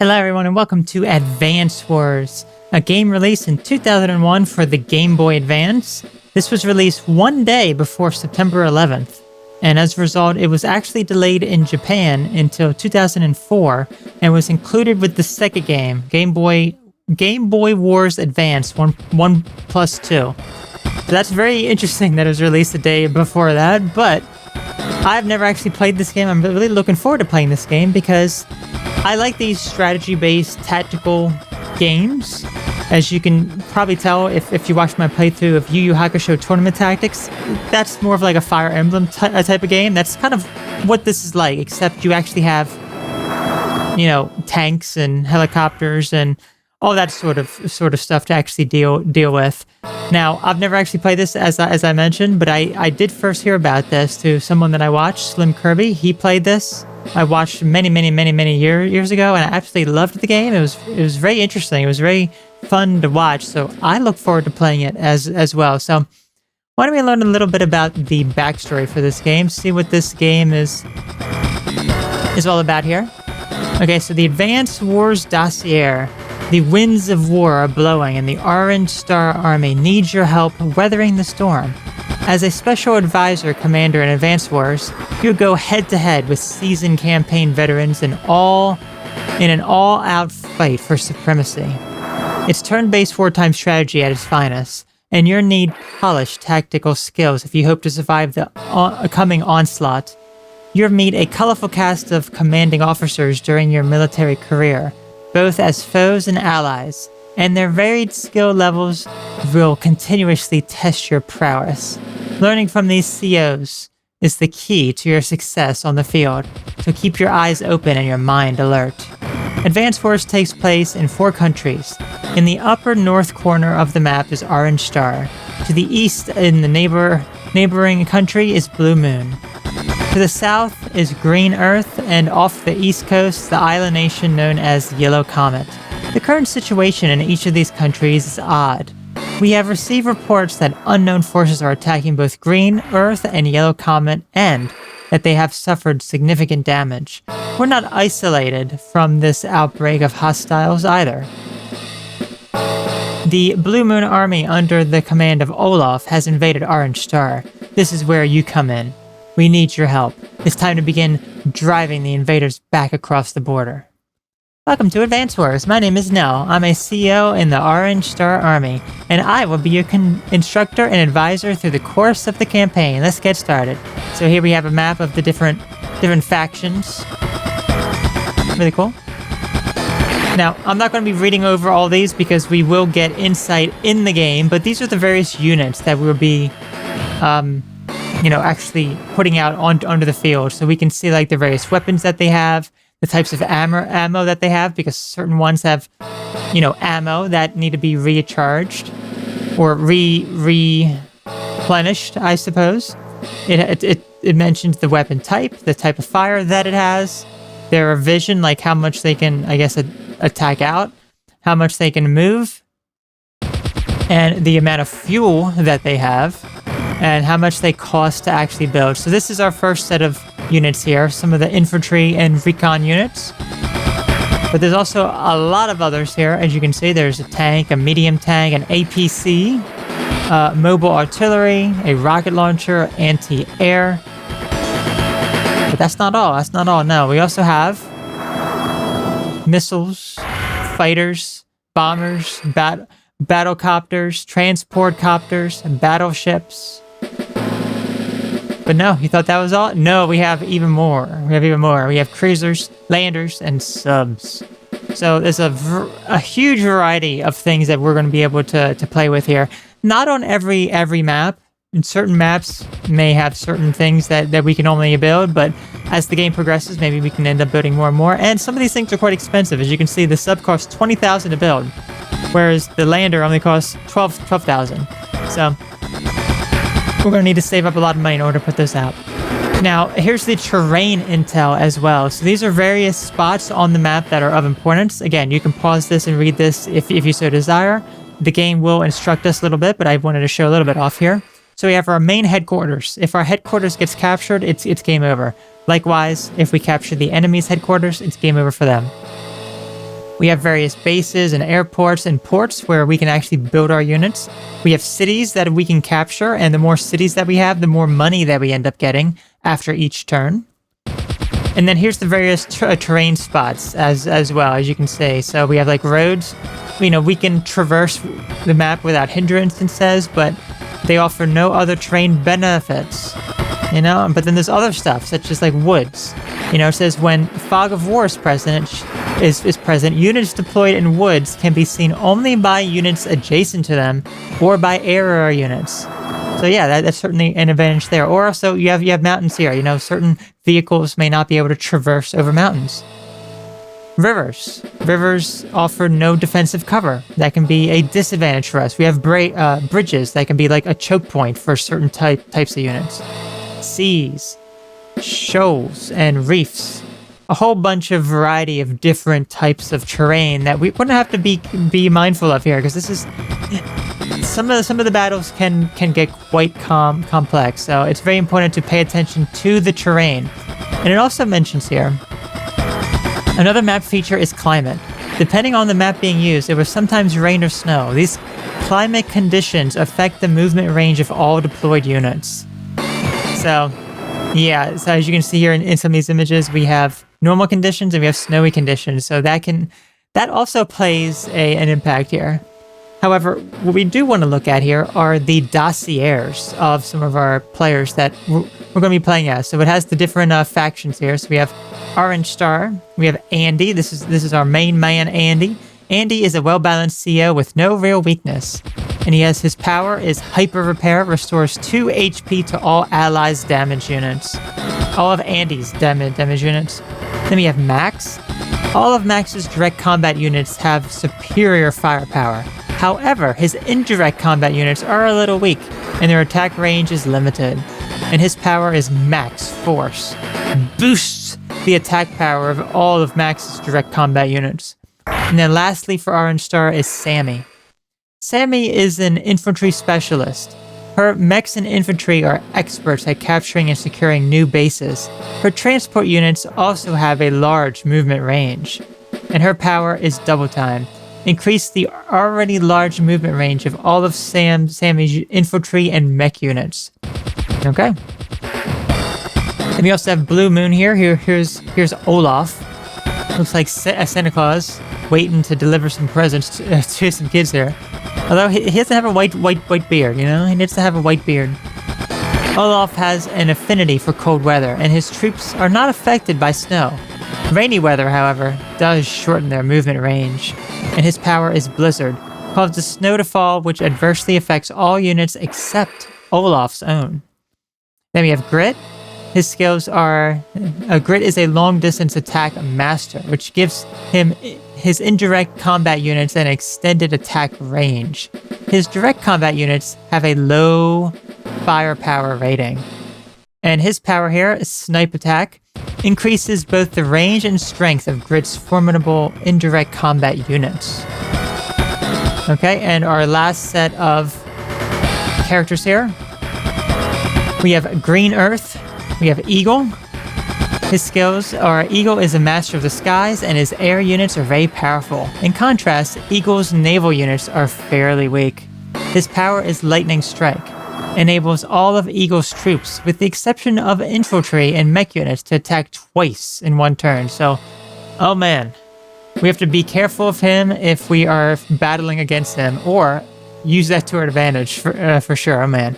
Hello everyone and welcome to Advance Wars, a game released in 2001 for the Game Boy Advance. This was released one day before September 11th, and as a result it was actually delayed in Japan until 2004 and was included with the second game, Game Boy Wars Advance 1+2. So that's very interesting that it was released a day before that, but I've never actually played this game. I'm really looking forward to playing this game because I like these strategy-based tactical games. As you can probably tell if you watch my playthrough of Yu Yu Hakusho Tournament Tactics, that's more of like a Fire Emblem type of game. That's kind of what this is like, except you actually have, you know, tanks and helicopters and all that sort of stuff to actually deal with. Now, I've never actually played this, as I mentioned, but I did first hear about this through someone that I watched, Slim Kirby. He played this. I watched many years ago, and I absolutely loved the game. It was very interesting. It was very fun to watch, so I look forward to playing it as well. So why don't we learn a little bit about the backstory for this game, see what this game is all about here. Okay, so the Advance Wars Dossier. The winds of war are blowing, and the Orange Star Army needs your help weathering the storm. As a special advisor commander in Advance Wars, you'll go head-to-head with seasoned campaign veterans in an all-out fight for supremacy. It's turn-based wartime strategy at its finest, and you'll need polished tactical skills if you hope to survive the coming onslaught. You'll meet a colorful cast of commanding officers during your military career, both as foes and allies, and their varied skill levels will continuously test your prowess. Learning from these COs is the key to your success on the field, so keep your eyes open and your mind alert. Advance Wars takes place in 4 countries. In the upper north corner of the map is Orange Star. To the east in the neighboring country is Blue Moon. To the south is Green Earth, and off the east coast, the island nation known as Yellow Comet. The current situation in each of these countries is odd. We have received reports that unknown forces are attacking both Green Earth and Yellow Comet, and that they have suffered significant damage. We're not isolated from this outbreak of hostiles either. The Blue Moon Army under the command of Olaf has invaded Orange Star. This is where you come in. We need your help. It's time to begin driving the invaders back across the border. Welcome to Advance Wars. My name is Nell. I'm a CEO in the Orange Star Army, and I will be your instructor and advisor through the course of the campaign. Let's get started. So here we have a map of the different factions. Really cool. Now, I'm not going to be reading over all these because we will get insight in the game, but these are the various units that we'll be actually putting out onto the field, so we can see like the various weapons that they have, the types of ammo that they have, because certain ones have, ammo that need to be recharged or replenished, I suppose. It mentions the weapon type, the type of fire that it has, their vision, like how much they can, I guess, attack out, how much they can move, and the amount of fuel that they have, and how much they cost to actually build. So this is our first set of units here, some of the infantry and recon units. But there's also a lot of others here. As you can see, there's a tank, a medium tank, an APC, mobile artillery, a rocket launcher, anti-air. But that's not all. That's not all. No, we also have missiles, fighters, bombers, battlecopters, transport copters, battleships. But no, you thought that was all? No, we have even more. We have cruisers, landers, and subs. So there's a huge variety of things that we're going to be able to play with here. Not on every map. And certain maps may have certain things that we can only build, but as the game progresses, maybe we can end up building more and more. And some of these things are quite expensive. As you can see, the sub costs $20,000 to build, whereas the lander only costs $12,000. So we're going to need to save up a lot of money in order to put this out. Now, here's the terrain intel as well. So these are various spots on the map that are of importance. Again, you can pause this and read this if you so desire. The game will instruct us a little bit, but I wanted to show a little bit off here. So we have our main headquarters. If our headquarters gets captured, it's game over. Likewise, if we capture the enemy's headquarters, it's game over for them. We have various bases and airports and ports where we can actually build our units. We have cities that we can capture, and the more cities that we have, the more money that we end up getting after each turn. And then here's the various terrain spots as well, as you can see. So we have like roads. We can traverse the map without hindrance, it says, but they offer no other terrain benefits. But then there's other stuff, such as like woods. It says when fog of war is present, units deployed in woods can be seen only by units adjacent to them or by area units. So yeah, that's certainly an advantage there. Or also you have mountains here. Certain vehicles may not be able to traverse over mountains. Rivers offer no defensive cover. That can be a disadvantage for us. We have bridges that can be like a choke point for certain types of units. Seas, shoals, and reefs. A whole bunch of variety of different types of terrain that we're gonna have to be mindful of here, because this is some of the battles can get quite complex. So it's very important to pay attention to the terrain. And it also mentions here, another map feature is climate. Depending on the map being used, it will sometimes rain or snow. These climate conditions affect the movement range of all deployed units. So, yeah, so as you can see here in some of these images, we have normal conditions and we have snowy conditions. So that also plays an impact here. However, what we do want to look at here are the dossiers of some of our players that we're going to be playing as. So it has the different factions here. So we have Orange Star, we have Andy. This is our main man, Andy. Andy is a well-balanced CEO with no real weakness. And his power is Hyper Repair, restores 2 HP to all allies' damage units. All of Andy's damage units. Then we have Max. All of Max's direct combat units have superior firepower. However, his indirect combat units are a little weak, and their attack range is limited. And his power is Max Force. Boosts the attack power of all of Max's direct combat units. And then lastly for Orange Star is Sammy. Sammy is an infantry specialist. Her mechs and infantry are experts at capturing and securing new bases. Her transport units also have a large movement range. And her power is double time. Increase the already large movement range of all of Sammy's infantry and mech units. Okay. And we also have Blue Moon here. Here's Olaf. Looks like a Santa Claus waiting to deliver some presents to some kids there. Although he doesn't have a white beard, He needs to have a white beard. Olaf has an affinity for cold weather, and his troops are not affected by snow. Rainy weather, however, does shorten their movement range, and his power is Blizzard, causes snow to fall, which adversely affects all units except Olaf's own. Then we have Grit. His skills are... Grit is a long-distance attack master, which gives him his indirect combat units an extended attack range. His direct combat units have a low firepower rating. And his power here, Snipe Attack, increases both the range and strength of Grit's formidable indirect combat units. Okay, and our last set of characters here. We have Green Earth. We have Eagle. His skills are Eagle is a master of the skies and his air units are very powerful. In contrast, Eagle's naval units are fairly weak. His power is Lightning Strike. Enables all of Eagle's troops, with the exception of infantry and mech units, to attack twice in one turn. So, oh man. We have to be careful of him if we are battling against him, or use that to our advantage for sure, oh man.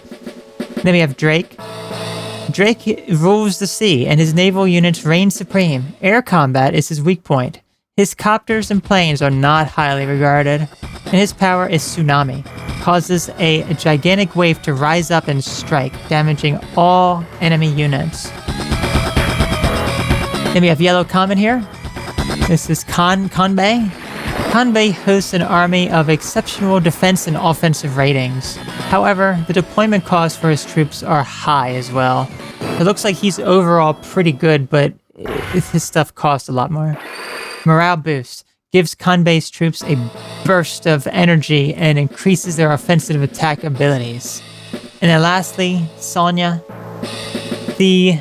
Then we have Drake. Drake rules the sea, and his naval units reign supreme. Air combat is his weak point. His copters and planes are not highly regarded, and his power is Tsunami. Causes a gigantic wave to rise up and strike, damaging all enemy units. Then we have Yellow Comet here. This is Kanbei. Kanbei hosts an army of exceptional defense and offensive ratings. However, the deployment costs for his troops are high as well. It looks like he's overall pretty good, but his stuff costs a lot more. Morale boost gives Kanbei's troops a burst of energy and increases their offensive attack abilities. And then lastly, Sonya. The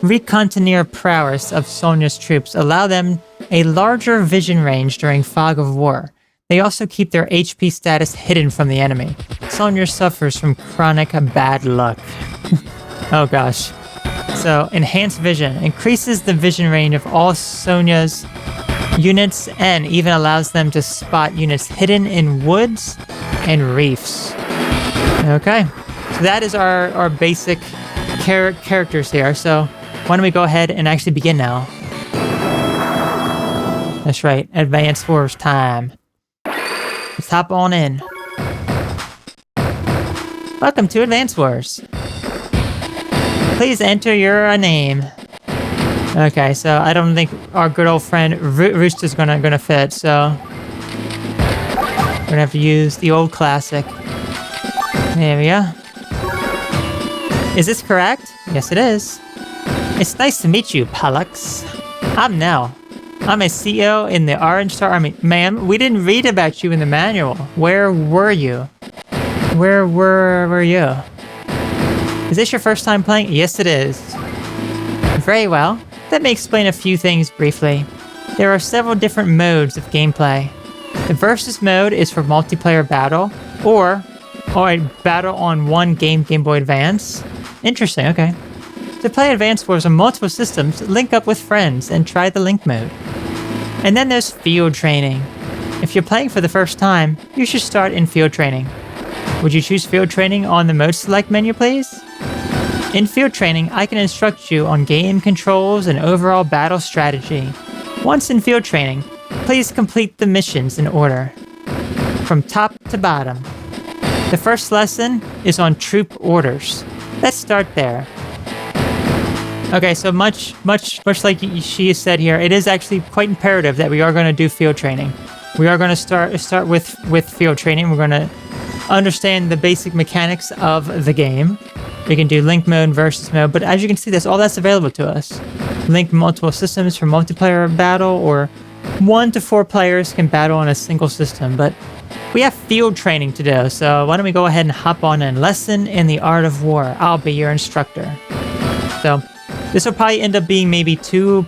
recontinuer prowess of Sonya's troops allow them a larger vision range during fog of war. They also keep their HP status hidden from the enemy. Sonya suffers from chronic bad luck. Oh gosh. So, enhanced vision increases the vision range of all Sonya's units and even allows them to spot units hidden in woods and reefs. Okay, so that is our basic characters here. So, why don't we go ahead and actually begin now? That's right, Advanced Wars time. Let's hop on in. Welcome to Advanced Wars. Please enter your name. Okay, so I don't think our good old friend Rooster's gonna fit, so we're gonna have to use the old classic. There we go. Is this correct? Yes, it is. It's nice to meet you, Pollux. I'm Nell. I'm a CEO in the Orange Star Army. Ma'am, we didn't read about you in the manual. Where were you? Where were you? Is this your first time playing? Yes, it is. Very well. Let me explain a few things briefly. There are several different modes of gameplay. The Versus mode is for multiplayer battle, or a battle on one Game Boy Advance. Interesting, okay. To play Advanced Wars on multiple systems, link up with friends and try the Link mode. And then there's Field Training. If you're playing for the first time, you should start in Field Training. Would you choose Field Training on the Mode Select menu, please? In Field Training, I can instruct you on game controls and overall battle strategy. Once in Field Training, please complete the missions in order, from top to bottom. The first lesson is on troop orders. Let's start there. Okay, so much like she said here, it is actually quite imperative that we are going to do field training. We are going to start with field training. We're going to understand the basic mechanics of the game. We can do Link mode, Versus mode, but as you can see, all that's available to us. Link multiple systems for multiplayer battle, or 1 to 4 players can battle on a single system, but we have field training to do, so why don't we go ahead and hop on in. Lesson in the Art of War. I'll be your instructor. So this will probably end up being maybe two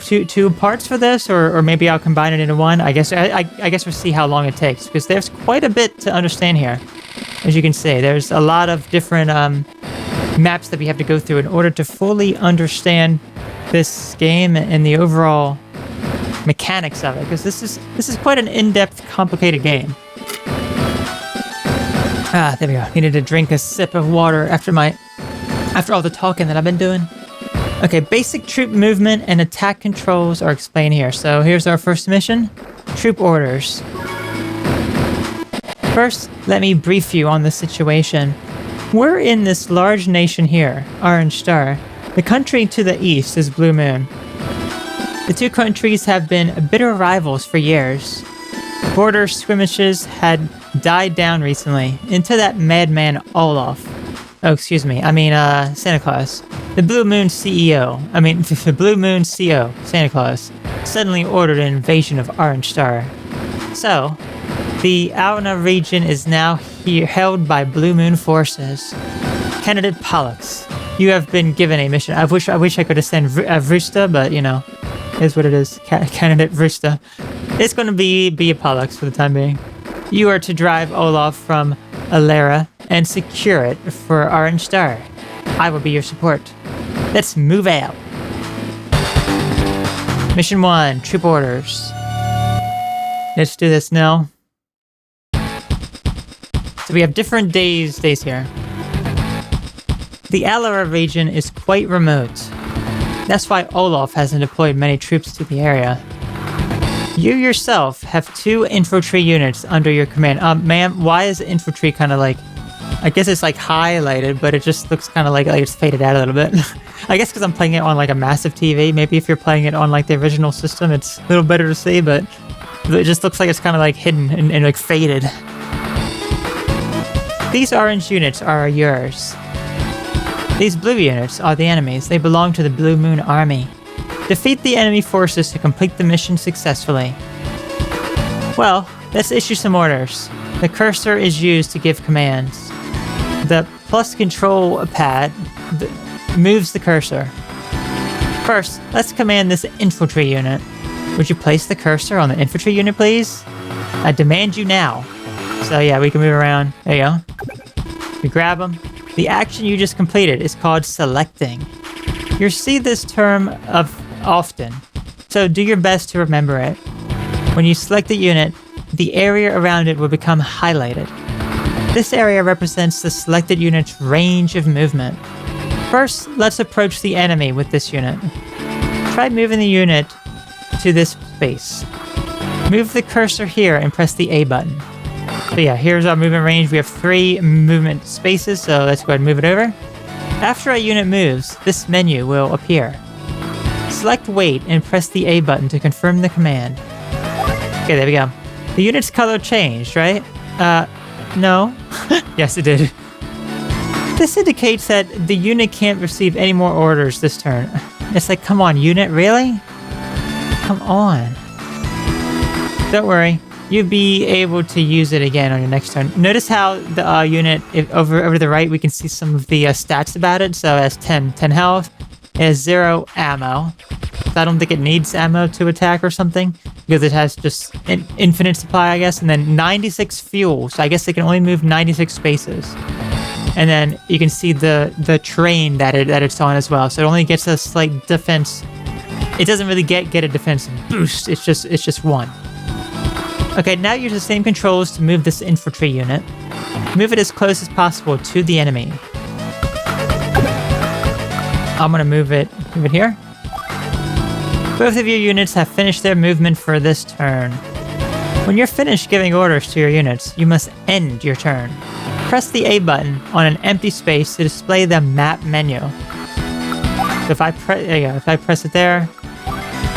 parts for this, or maybe I'll combine it into one. I guess we'll see how long it takes, because there's quite a bit to understand here. As you can see, there's a lot of different maps that we have to go through in order to fully understand this game and the overall mechanics of it, because this is quite an in-depth, complicated game. Ah, there we go. Needed to drink a sip of water after all the talking that I've been doing. Okay, basic troop movement and attack controls are explained here. So here's our first mission, troop orders. First, let me brief you on the situation. We're in this large nation here, Orange Star. The country to the east is Blue Moon. The two countries have been bitter rivals for years. Border skirmishes had died down recently, until that madman Olaf. Oh, excuse me, I mean Santa Claus. The Blue Moon CEO, Santa Claus, suddenly ordered an invasion of Orange Star. So, the Alna region is now held by Blue Moon forces. Candidate Pollux, you have been given a mission. I wish I could have sent Vrusta, but you know, is what it is. Candidate Vrusta. It's going to be a Pollux for the time being. You are to drive Olaf from Alera and secure it for Orange Star. I will be your support. Let's move out. Mission 1, troop orders. Let's do this now. So we have different days here. The Alera region is quite remote. That's why Olaf hasn't deployed many troops to the area. You yourself have 2 infantry units under your command. Ma'am, why is infantry kind of like... I guess it's like highlighted, but it just looks kind of like it's faded out a little bit. I guess because I'm playing it on like a massive TV. Maybe if you're playing it on like the original system, it's a little better to see, but it just looks like it's kind of like hidden and like faded. These orange units are yours. These blue units are the enemies. They belong to the Blue Moon Army. Defeat the enemy forces to complete the mission successfully. Well, let's issue some orders. The cursor is used to give commands. The plus control pad moves the cursor. First, let's command this infantry unit. Would you place the cursor on the infantry unit, please? I demand you now. So yeah, we can move around. There you go. We grab them. The action you just completed is called selecting. You'll see this term often, so do your best to remember it. When you select a unit, the area around it will become highlighted. This area represents the selected unit's range of movement. First, let's approach the enemy with this unit. Try moving the unit to this space. Move the cursor here and press the A button. So yeah, here's our movement range. We have 3 movement spaces, so let's go ahead and move it over. After a unit moves, this menu will appear. Select wait and press the A button to confirm the command. Okay, there we go. The unit's color changed, right? No. Yes, it did. This indicates that the unit can't receive any more orders this turn. It's like, come on, unit, really? Come on. Don't worry. You'll be able to use it again on your next turn. Notice how the unit, over to the right, we can see some of the stats about it. So it has 10 health, it has 0 ammo. So I don't think it needs ammo to attack or something, because it has just an infinite supply, I guess. And then 96 fuel, so I guess it can only move 96 spaces. And then you can see the terrain that it's on as well. So it only gets a slight defense. It doesn't really get a defense boost. It's just 1. Okay, now use the same controls to move this infantry unit. Move it as close as possible to the enemy. I'm gonna move it here. Both of your units have finished their movement for this turn. When you're finished giving orders to your units, you must end your turn. Press the A button on an empty space to display the map menu. So if I press it there,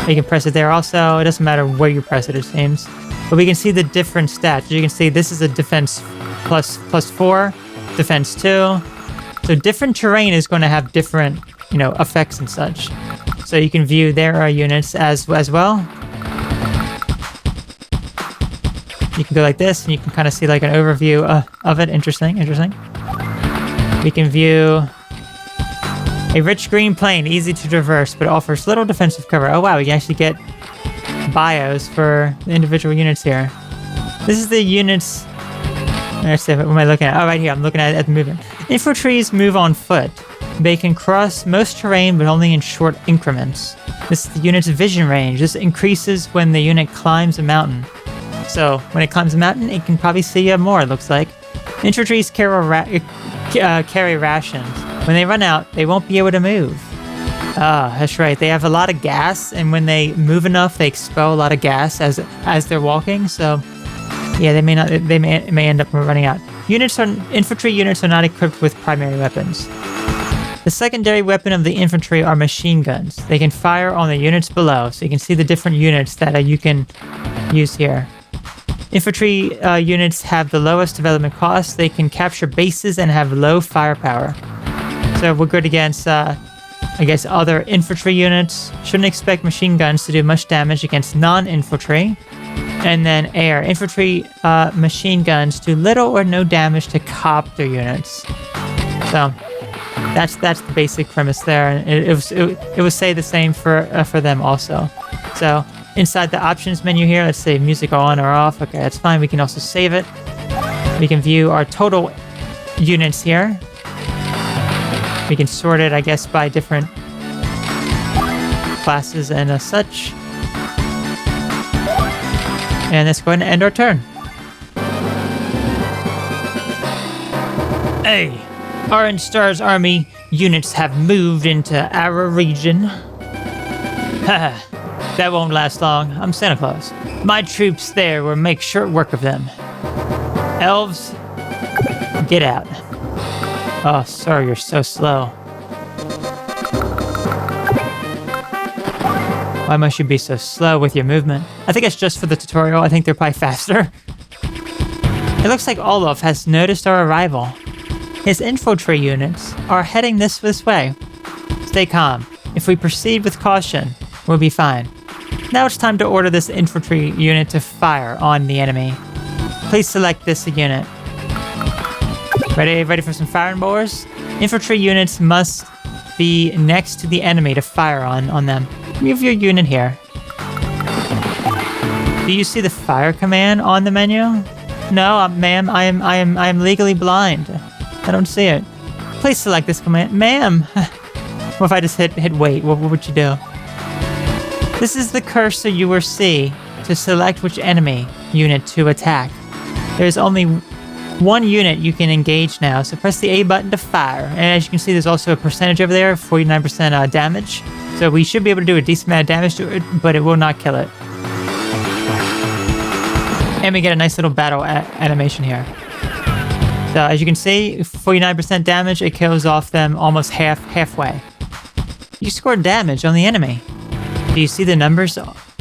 you can press it there also. It doesn't matter where you press it, it seems. But we can see the different stats. As you can see, this is a defense plus 4, defense 2. So different terrain is going to have different, effects and such. So you can view their units as well. You can go like this, and you can kind of see like an overview of it. Interesting. We can view a rich green plain, easy to traverse, but offers little defensive cover. Oh wow, we can actually get bios for the individual units here. This is the units. Let's see, what am I looking at? Oh, right here, I'm looking at the movement. Infantries move on foot. They can cross most terrain, but only in short increments. This is the unit's vision range. This increases when the unit climbs a mountain. So when it climbs a mountain, it can probably see more, it looks like. Infantries carry rations. When they run out, they won't be able to move. Ah, that's right. They have a lot of gas, and when they move enough, they expel a lot of gas as they're walking. So, yeah, they may end up running out. Infantry units are not equipped with primary weapons. The secondary weapon of the infantry are machine guns. They can fire on the units below, so you can see the different units that you can use here. Infantry units have the lowest development cost. They can capture bases and have low firepower. So we're good against, I guess, other infantry units. Shouldn't expect machine guns to do much damage against non-infantry. And then air. Infantry machine guns do little or no damage to copter units. So that's the basic premise there. And it would say the same for them also. So inside the options menu here, let's say music on or off. Okay, that's fine. We can also save it. We can view our total units here. We can sort it, I guess, by different classes and such. And let's go ahead and end our turn. Hey, Orange Star's army units have moved into our region. Haha, that won't last long. I'm Santa Claus. My troops there will make short work of them. Elves, get out. Oh, sorry, you're so slow. Why must you be so slow with your movement? I think it's just for the tutorial. I think they're probably faster. It looks like Olaf has noticed our arrival. His infantry units are heading this way. Stay calm. If we proceed with caution, we'll be fine. Now it's time to order this infantry unit to fire on the enemy. Please select this unit. Ready for some firing boars? Infantry units must be next to the enemy to fire on them. Move your unit here. Do you see the fire command on the menu? No, ma'am, I am legally blind. I don't see it. Please select this command. Ma'am! What if I just hit wait? What would you do? This is the cursor you will see to select which enemy unit to attack. There's only one unit you can engage now, so press the A button to fire. And as you can see, there's also a percentage over there, 49% damage. So we should be able to do a decent amount of damage to it, but it will not kill it. And we get a nice little battle animation here. So as you can see, 49% damage, it kills off them almost halfway. You scored damage on the enemy. Do you see the numbers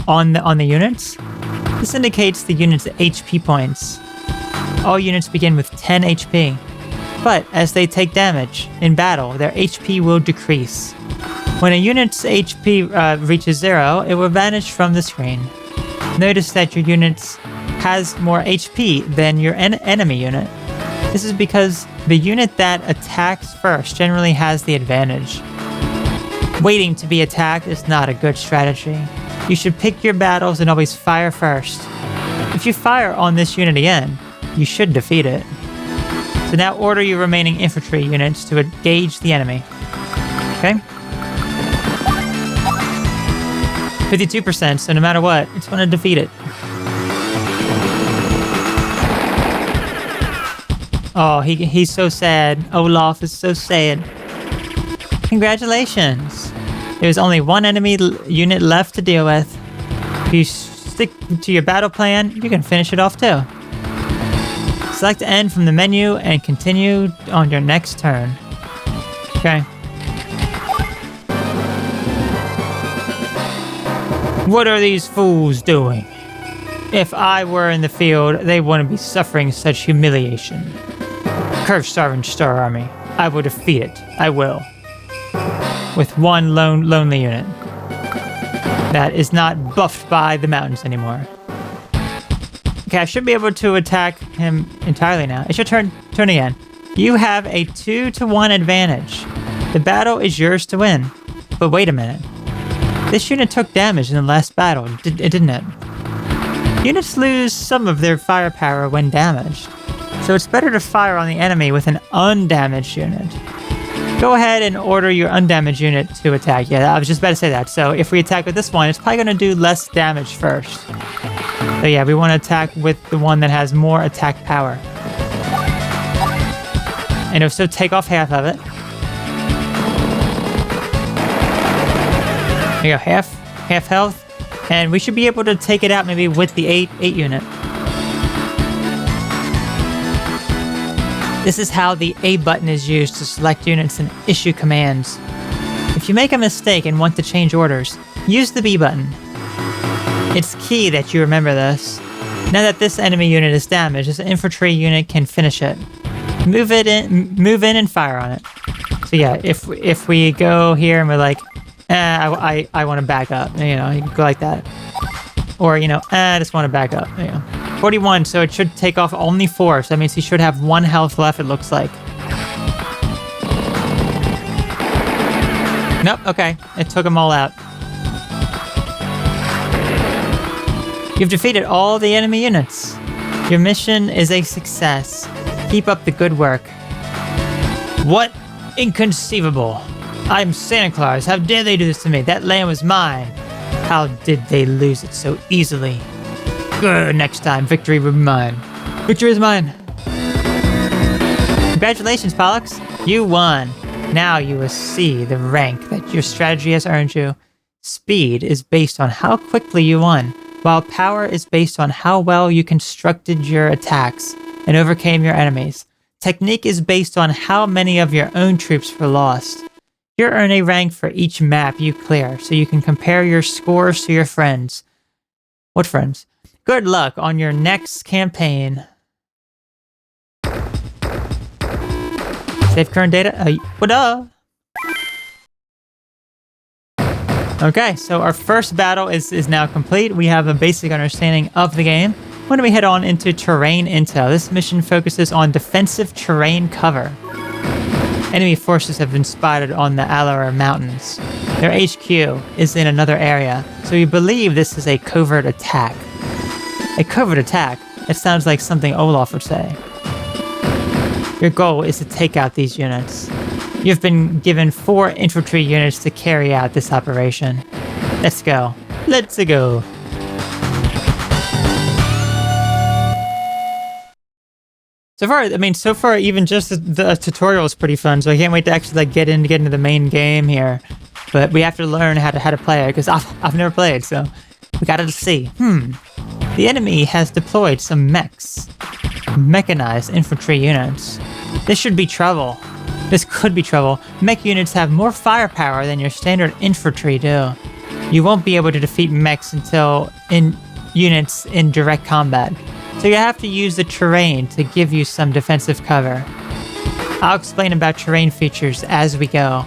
on the units? This indicates the unit's HP points. All units begin with 10 HP. But as they take damage in battle, their HP will decrease. When a unit's HP reaches 0, it will vanish from the screen. Notice that your unit has more HP than your enemy unit. This is because the unit that attacks first generally has the advantage. Waiting to be attacked is not a good strategy. You should pick your battles and always fire first. If you fire on this unit again, you should defeat it. So now order your remaining infantry units to engage the enemy. Okay? 52%, so no matter what, it's going to defeat it. Oh, he's so sad. Olaf is so sad. Congratulations! There's only one enemy unit left to deal with. If you stick to your battle plan, you can finish it off too. Select End from the menu and continue on your next turn. Okay. What are these fools doing? If I were in the field, they wouldn't be suffering such humiliation. Curse Orange Star Army. I will defeat it. I will. With one lonely unit that is not buffed by the mountains anymore. Okay, I should be able to attack him entirely now. It's your turn again. You have a 2-to-1 advantage. The battle is yours to win. But wait a minute. This unit took damage in the last battle, didn't it? Units lose some of their firepower when damaged. So it's better to fire on the enemy with an undamaged unit. Go ahead and order your undamaged unit to attack. Yeah, I was just about to say that. So if we attack with this one, it's probably going to do less damage first. So yeah, we want to attack with the one that has more attack power. And it'll still take off half of it. There you go, half health. And we should be able to take it out maybe with the 8 unit. This is how the A button is used to select units and issue commands. If you make a mistake and want to change orders, use the B button. It's key that you remember this. Now that this enemy unit is damaged, this infantry unit can finish it. Move in and fire on it. So yeah, if we go here and we're like, I want to back up, you know, you can go like that. Or, you know, I just want to back up, you know. 41, so it should take off only 4, so that means he should have 1 health left, it looks like. Nope, okay, it took them all out. You've defeated all the enemy units. Your mission is a success. Keep up the good work. What? Inconceivable. I'm Santa Claus, how dare they do this to me? That land was mine. How did they lose it so easily? Good, next time, victory will be mine. Victory is mine. Congratulations, Pollux. You won. Now you will see the rank that your strategy has earned you. Speed is based on how quickly you won, while power is based on how well you constructed your attacks and overcame your enemies. Technique is based on how many of your own troops were lost. You earn a rank for each map you clear, so you can compare your scores to your friends. What friends? Good luck on your next campaign. Save current data. What up? Okay, so our first battle is now complete. We have a basic understanding of the game. Why don't we head on into terrain intel? This mission focuses on defensive terrain cover. Enemy forces have been spotted on the Alara Mountains. Their HQ is in another area, so we believe this is a covert attack. A covert attack. It sounds like something Olaf would say. Your goal is to take out these units. You've been given 4 infantry units to carry out this operation. Let's go. Let's go. So far, even just the tutorial is pretty fun. So I can't wait to actually like get into the main game here. But we have to learn how to play it because I've never played. So we gotta see. The enemy has deployed some mechs, mechanized infantry units. This should be trouble. This could be trouble. Mech units have more firepower than your standard infantry do. You won't be able to defeat mechs until units in direct combat. So you have to use the terrain to give you some defensive cover. I'll explain about terrain features as we go.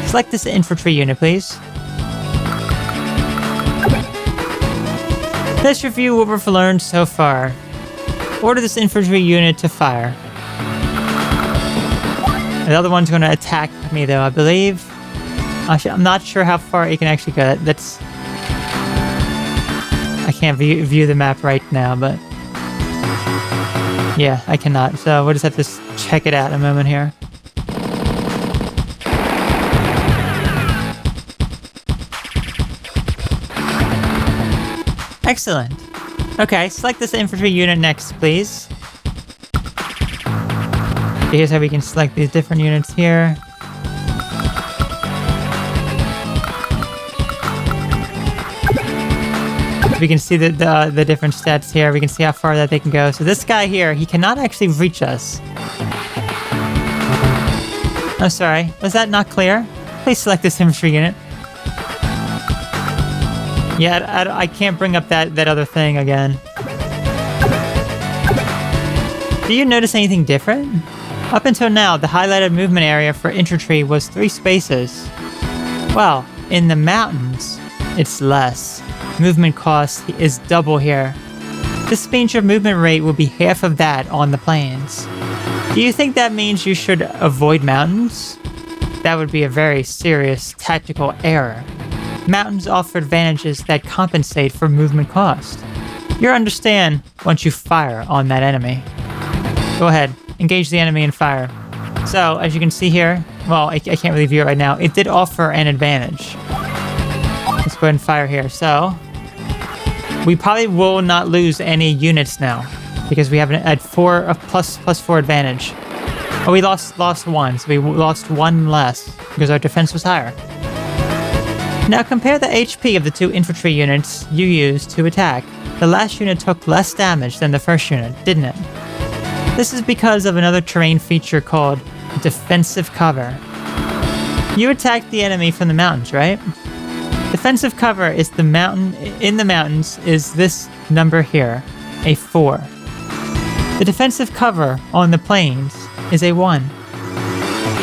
Select this infantry unit, please. Let's review what we've learned so far. Order this infantry unit to fire. The other one's going to attack me though, I believe. I'm not sure how far it can actually go. I can't view the map right now, but... yeah, I cannot. So we'll just have to check it out in a moment here. Excellent. Okay, select this infantry unit next, please. Here's how we can select these different units here. We can see the different stats here. We can see how far that they can go. So this guy here, he cannot actually reach us. Oh, sorry. Was that not clear? Please select this infantry unit. Yeah, I can't bring up that other thing again. Do you notice anything different? Up until now, the highlighted movement area for infantry was 3 spaces. Well, in the mountains, it's less. Movement cost is double here. The speed of movement rate will be half of that on the plains. Do you think that means you should avoid mountains? That would be a very serious tactical error. Mountains offer advantages that compensate for movement cost. You'll understand once you fire on that enemy. Go ahead, engage the enemy and fire. So, as you can see here, well, I can't really view it right now, it did offer an advantage. Let's go ahead and fire here. So, we probably will not lose any units now because we have a plus 4 advantage. Oh, we lost 1, so we lost 1 less because our defense was higher. Now compare the HP of the 2 infantry units you used to attack. The last unit took less damage than the first unit, didn't it? This is because of another terrain feature called defensive cover. You attacked the enemy from the mountains, right? Defensive cover is the mountain in the mountains is this number here, a 4. The defensive cover on the plains is a 1.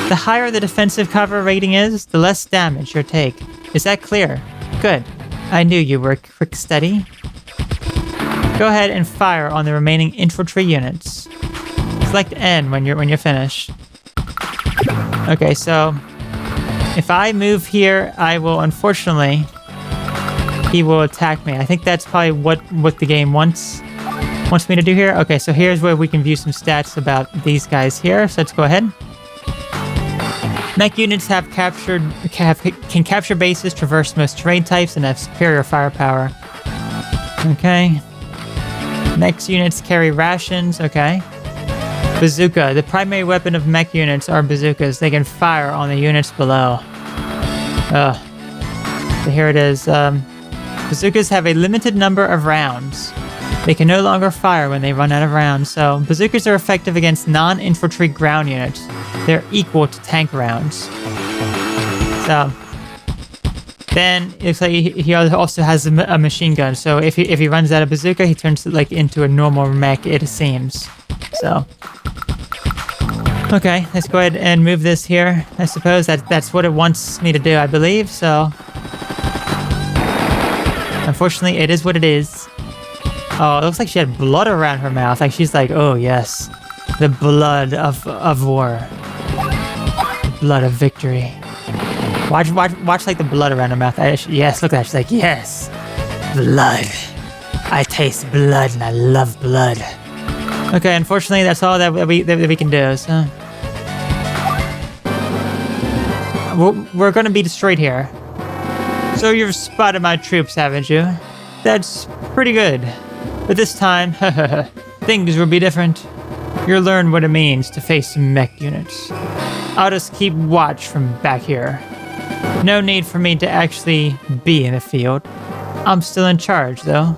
The higher the defensive cover rating is, the less damage you'll take. Is that clear? Good. I knew you were quick steady. Go ahead and fire on the remaining infantry units. Select N when you're finished. Okay, so if I move here, I will unfortunately he will attack me. I think that's probably what the game wants me to do here. Okay, so here's where we can view some stats about these guys here. So let's go ahead. Mech units can capture bases, traverse most terrain types, and have superior firepower. Okay. Mech units carry rations. Okay. Bazooka. The primary weapon of mech units are bazookas. They can fire on the units below. So here it is. Bazookas have a limited number of rounds. They can no longer fire when they run out of rounds, so bazookas are effective against non-infantry ground units. They're equal to tank rounds. So then it looks like he also has a machine gun. So if he runs out of bazooka, he turns like into a normal mech, it seems. So okay, let's go ahead and move this here. I suppose that's what it wants me to do, I believe. So unfortunately, it is what it is. Oh, it looks like she had blood around her mouth. Like she's like, oh yes, the blood of war, the blood of victory. Watch like the blood around her mouth. Yes, look at that. She's like, yes, blood. I taste blood and I love blood. Okay, unfortunately, that's all that we can do, so... We're gonna be destroyed here. So you've spotted my troops, haven't you? That's pretty good. But this time, things will be different. You'll learn what it means to face mech units. I'll just keep watch from back here. No need for me to actually be in the field. I'm still in charge, though.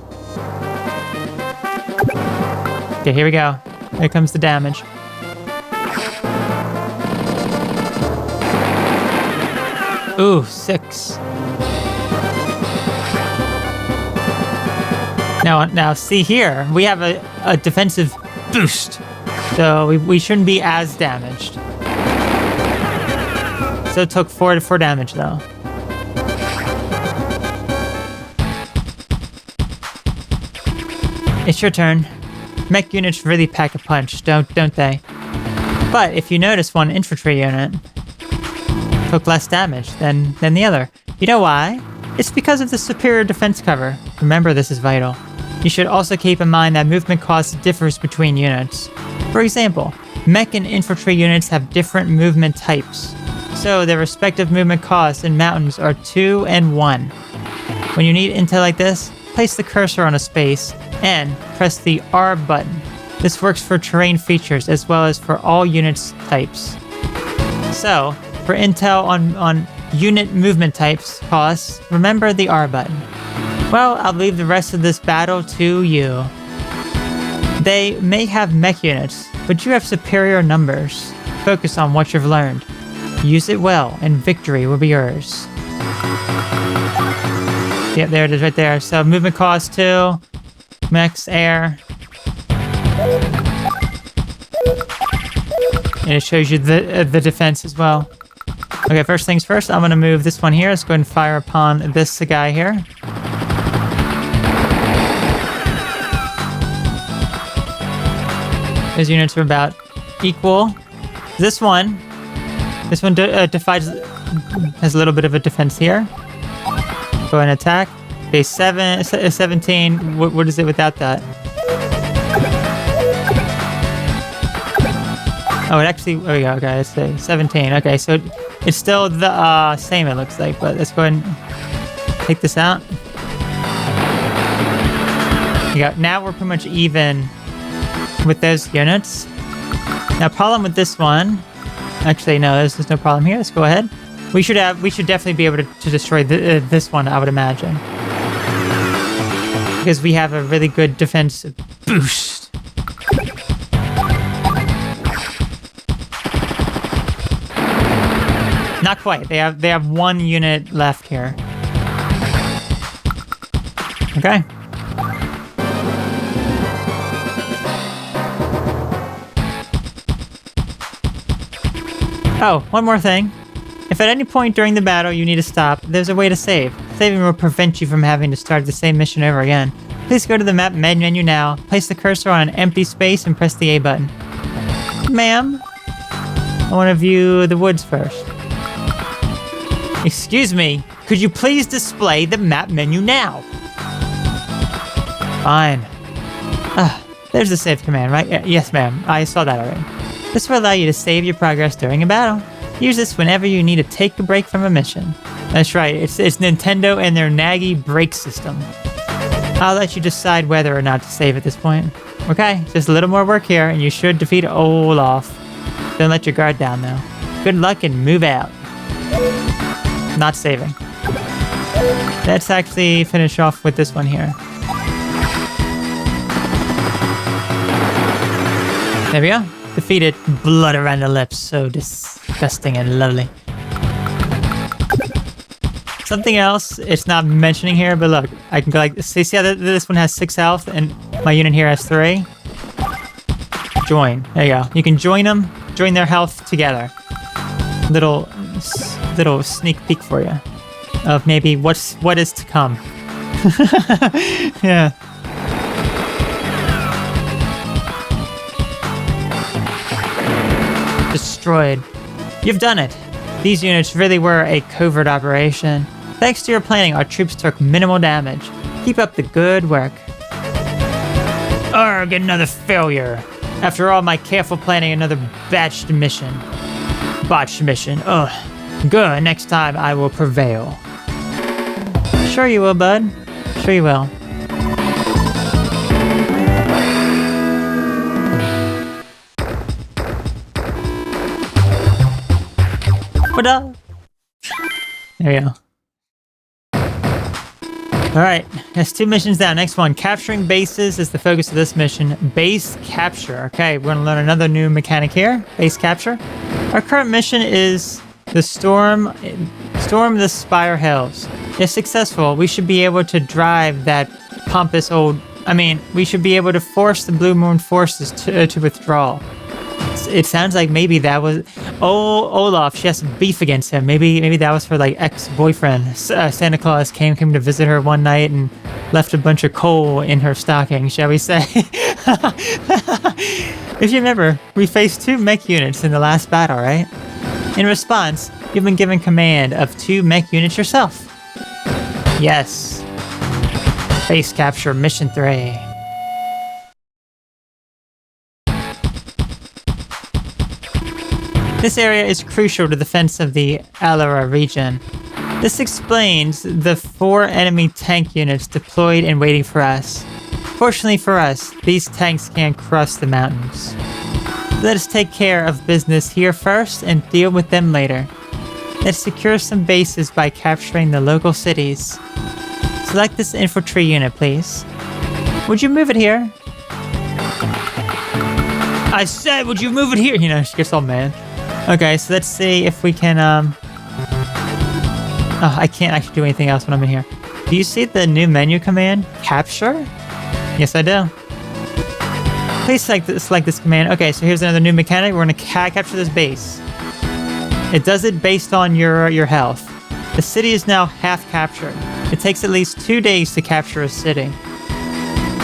Okay, here we go. Here comes the damage. Ooh, 6. Now see here, we have a defensive boost. So we shouldn't be as damaged. So it took 4 damage though. It's your turn. Mech units really pack a punch, don't they? But if you notice, one infantry unit took less damage than the other. You know why? It's because of the superior defense cover. Remember, this is vital. You should also keep in mind that movement cost differs between units. For example, mech and infantry units have different movement types, so their respective movement costs in mountains are 2 and 1. When you need intel like this, place the cursor on a space and press the R button. This works for terrain features as well as for all units types. So, for intel on unit movement types costs, remember the R button. Well, I'll leave the rest of this battle to you. They may have mech units, but you have superior numbers. Focus on what you've learned. Use it well, and victory will be yours. Yep, there it is right there. So movement cost 2, mechs, air. And it shows you the defense as well. Okay, first things first, I'm going to move this one here. Let's go ahead and fire upon this guy here. Those units are about equal. This one defies, has a little bit of a defense here. Go ahead and attack. Okay, 17. What is it without that? Oh, it actually, there we go, okay, let's say 17. Okay, so it's still the same, it looks like, but let's go ahead and take this out. Yeah, now we're pretty much even with those units. Now, problem with this one, actually, no, there's no problem here. Let's go ahead. We should definitely be able to destroy this one, I would imagine, because we have a really good defense boost. Not quite. They have 1 unit left here. Okay. Oh, one more thing. If at any point during the battle you need to stop, there's a way to save. Saving will prevent you from having to start the same mission over again. Please go to the map menu now, place the cursor on an empty space, and press the A button. Ma'am? I want to view the woods first. Excuse me, could you please display the map menu now? Fine. There's the save command, right? Yes, ma'am. I saw that already. This will allow you to save your progress during a battle. Use this whenever you need to take a break from a mission. That's right, it's Nintendo and their naggy break system. I'll let you decide whether or not to save at this point. Okay, just a little more work here and you should defeat Olaf. Don't let your guard down though. Good luck and move out. Not saving. Let's actually finish off with this one here. There we go. Defeated. Blood around the lips. So disgusting and lovely. Something else it's not mentioning here, but look, I can go like, see how this one has 6 health and my unit here has 3? Join. There you go. You can join them, join their health together. Little sneak peek for you of maybe what is to come. Yeah. Destroyed. You've done it. These units really were a covert operation. Thanks to your planning, our troops took minimal damage. Keep up the good work. Arrgh, another failure. After all my careful planning, another botched mission. Ugh. Good, next time I will prevail. Sure you will, bud. Sure you will. What up? There you go. Alright, that's 2 missions down. Next one, capturing bases is the focus of this mission. Base capture. Okay, we're gonna learn another new mechanic here. Base capture. Our current mission is the storm the Spire Hills. If successful, we should be able to drive that pompous we should be able to force the Blue Moon forces to withdraw. It sounds like maybe that was... Oh, Olaf, she has some beef against him. Maybe that was her, like, ex-boyfriend. Santa Claus came to visit her one night and left a bunch of coal in her stocking, shall we say. If you remember, we faced 2 mech units in the last battle, right? In response, you've been given command of 2 mech units yourself. Yes. Base capture mission 3. This area is crucial to the defense of the Alara region. This explains the 4 enemy tank units deployed and waiting for us. Fortunately for us, these tanks can cross the mountains. Let us take care of business here first and deal with them later. Let's secure some bases by capturing the local cities. Select this infantry unit, please. Would you move it here? I said, would you move it here? You know, she gets all mad. Okay, so let's see if we can, Oh, I can't actually do anything else when I'm in here. Do you see the new menu command? Capture? Yes, I do. Please select this command. Okay, so here's another new mechanic. We're gonna capture this base. It does it based on your health. The city is now half captured. It takes at least 2 days to capture a city.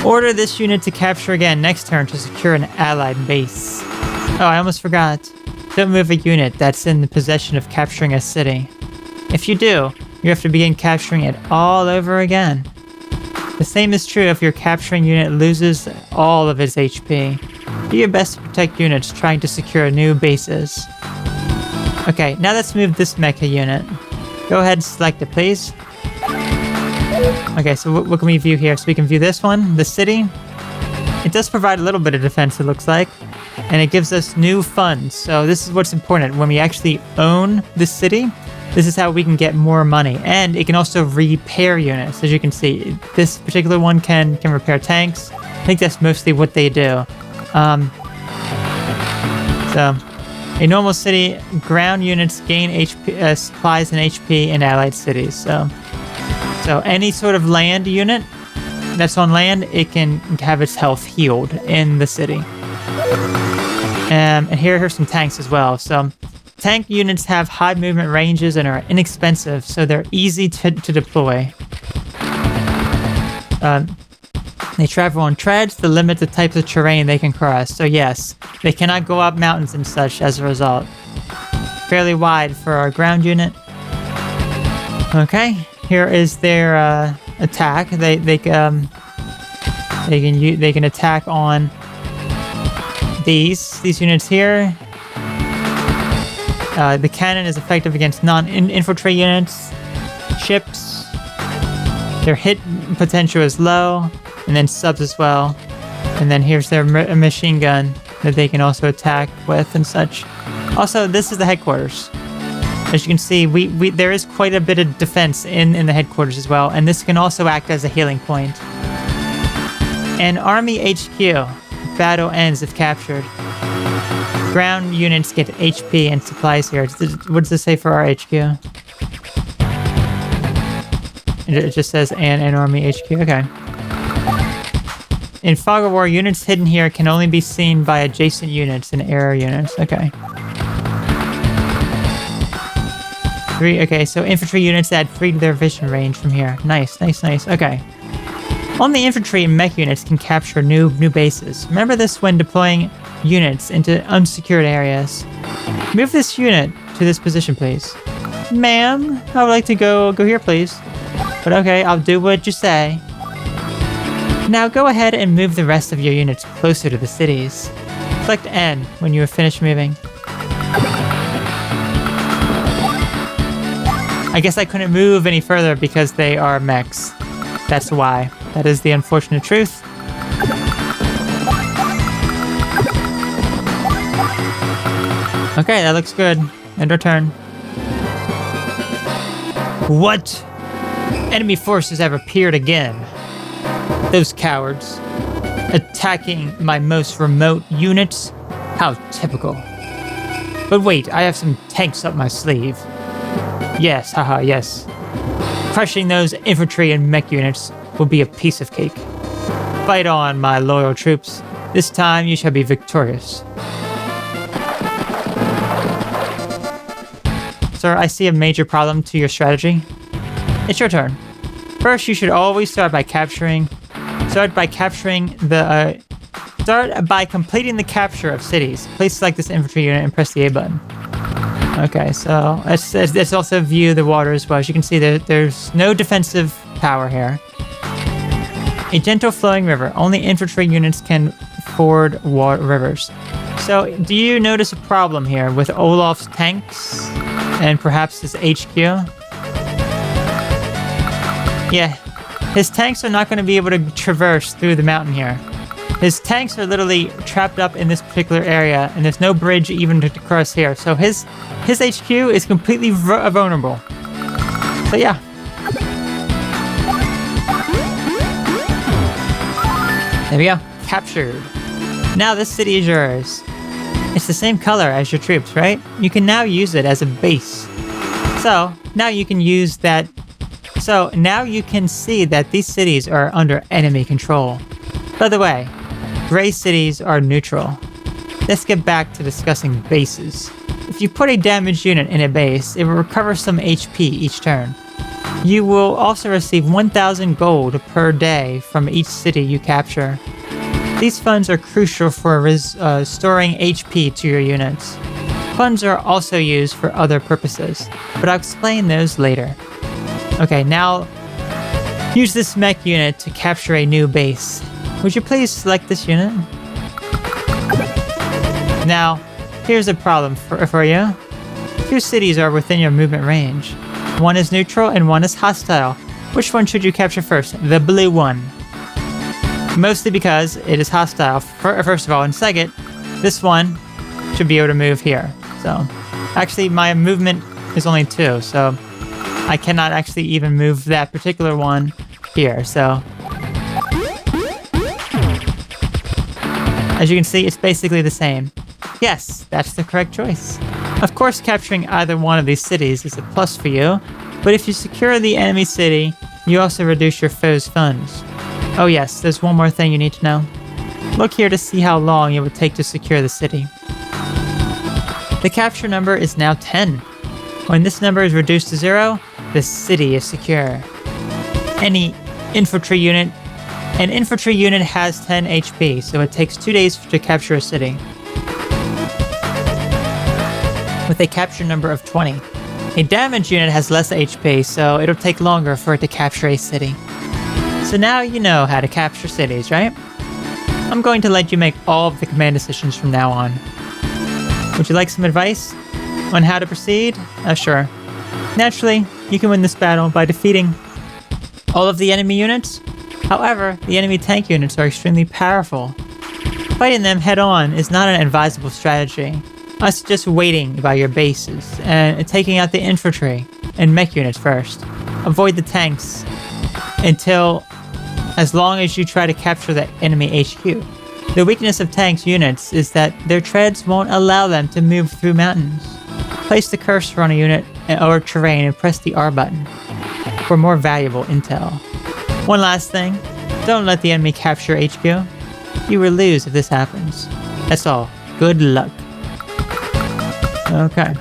Order this unit to capture again next turn to secure an allied base. Oh, I almost forgot. Don't move a unit that's in the possession of capturing a city. If you do, you have to begin capturing it all over again. The same is true if your capturing unit loses all of its HP. Do your best to protect units trying to secure new bases. Okay, now let's move this mecha unit. Go ahead and select it, please. Okay, so what can we view here? So we can view this one, the city. It does provide a little bit of defense, it looks like. And it gives us new funds. So this is what's important. When we actually own the city, this is how we can get more money. And it can also repair units. As you can see, this particular one can repair tanks. I think that's mostly what they do. So, a normal city, ground units gain HP, supplies and HP in allied cities. So any sort of land unit that's on land, it can have its health healed in the city. And here are some tanks as well. So tank units have high movement ranges and are inexpensive, so they're easy to deploy. They travel on treads to limit the types of terrain they can cross. So yes, they cannot go up mountains and such as a result. Fairly wide for our ground unit. Okay, here is their attack. They can attack on these units here. The cannon is effective against non-infantry units, ships. Their hit potential is low, and then subs as well. And then here's their machine gun that they can also attack with and such. Also, this is the headquarters. As you can see, there is quite a bit of defense in the headquarters as well, and this can also act as a healing point. And Army HQ. Battle ends if captured. Ground units get HP and supplies here. What does this say for our HQ? It just says an Army HQ. Okay. In Fog of War, units hidden here can only be seen by adjacent units and area units. Okay. Okay, so infantry units add 3 to their vision range from here. Nice. Okay. Only infantry and mech units can capture new bases. Remember this when deploying units into unsecured areas. Move this unit to this position, please. Ma'am, I would like to go here, please. But okay, I'll do what you say. Now go ahead and move the rest of your units closer to the cities. Select N when you are finished moving. I guess I couldn't move any further because they are mechs. That's why. That is the unfortunate truth. Okay, that looks good. End our turn. What? Enemy forces have appeared again. Those cowards. Attacking my most remote units? How typical. But wait, I have some tanks up my sleeve. Yes, haha, yes. Crushing those infantry and mech units will be a piece of cake. Fight on, my loyal troops. This time you shall be victorious. Sir, I see a major problem to your strategy. It's your turn. First, you should always start by completing the capture of cities. Please select this infantry unit and press the A button. Okay, so let's also view the water as well. As you can see, there's no defensive power here. A gentle flowing river. Only infantry units can ford rivers. So, do you notice a problem here with Olaf's tanks and perhaps his HQ? Yeah, his tanks are not going to be able to traverse through the mountain here. His tanks are literally trapped up in this particular area, and there's no bridge even to cross here. So his HQ is completely vulnerable. So yeah. There we go. Captured. Now this city is yours. It's the same color as your troops, right? You can now use it as a base. So now you can use that. So now you can see that these cities are under enemy control. By the way, gray cities are neutral. Let's get back to discussing bases. If you put a damaged unit in a base, it will recover some HP each turn. You will also receive 1,000 gold per day from each city you capture. These funds are crucial for restoring HP to your units. Funds are also used for other purposes, but I'll explain those later. Okay, now use this mech unit to capture a new base. Would you please select this unit? Now, here's a problem for you. Two cities are within your movement range. One is neutral and one is hostile. Which one should you capture first? The blue one. Mostly because it is hostile, first of all, and second, this one should be able to move here. So, actually, my movement is only 2, so I cannot actually even move that particular one here, so. As you can see, it's basically the same. Yes, that's the correct choice. Of course, capturing either one of these cities is a plus for you, but if you secure the enemy city, you also reduce your foe's funds. Oh yes, there's one more thing you need to know. Look here to see how long it would take to secure the city. The capture number is now 10. When this number is reduced to 0, the city is secure. An infantry unit has 10 HP, so it takes 2 days to capture a city. With a capture number of 20. A damaged unit has less HP, so it'll take longer for it to capture a city. So now you know how to capture cities, right? I'm going to let you make all of the command decisions from now on. Would you like some advice on how to proceed? Sure. Naturally, you can win this battle by defeating all of the enemy units. However, the enemy tank units are extremely powerful. Fighting them head-on is not an advisable strategy. I suggest waiting by your bases and taking out the infantry and mech units first. Avoid the tanks as long as you try to capture the enemy HQ. The weakness of tanks units is that their treads won't allow them to move through mountains. Place the cursor on a unit or terrain and press the R button for more valuable intel. One last thing, don't let the enemy capture HQ. You will lose if this happens. That's all. Good luck. Okay.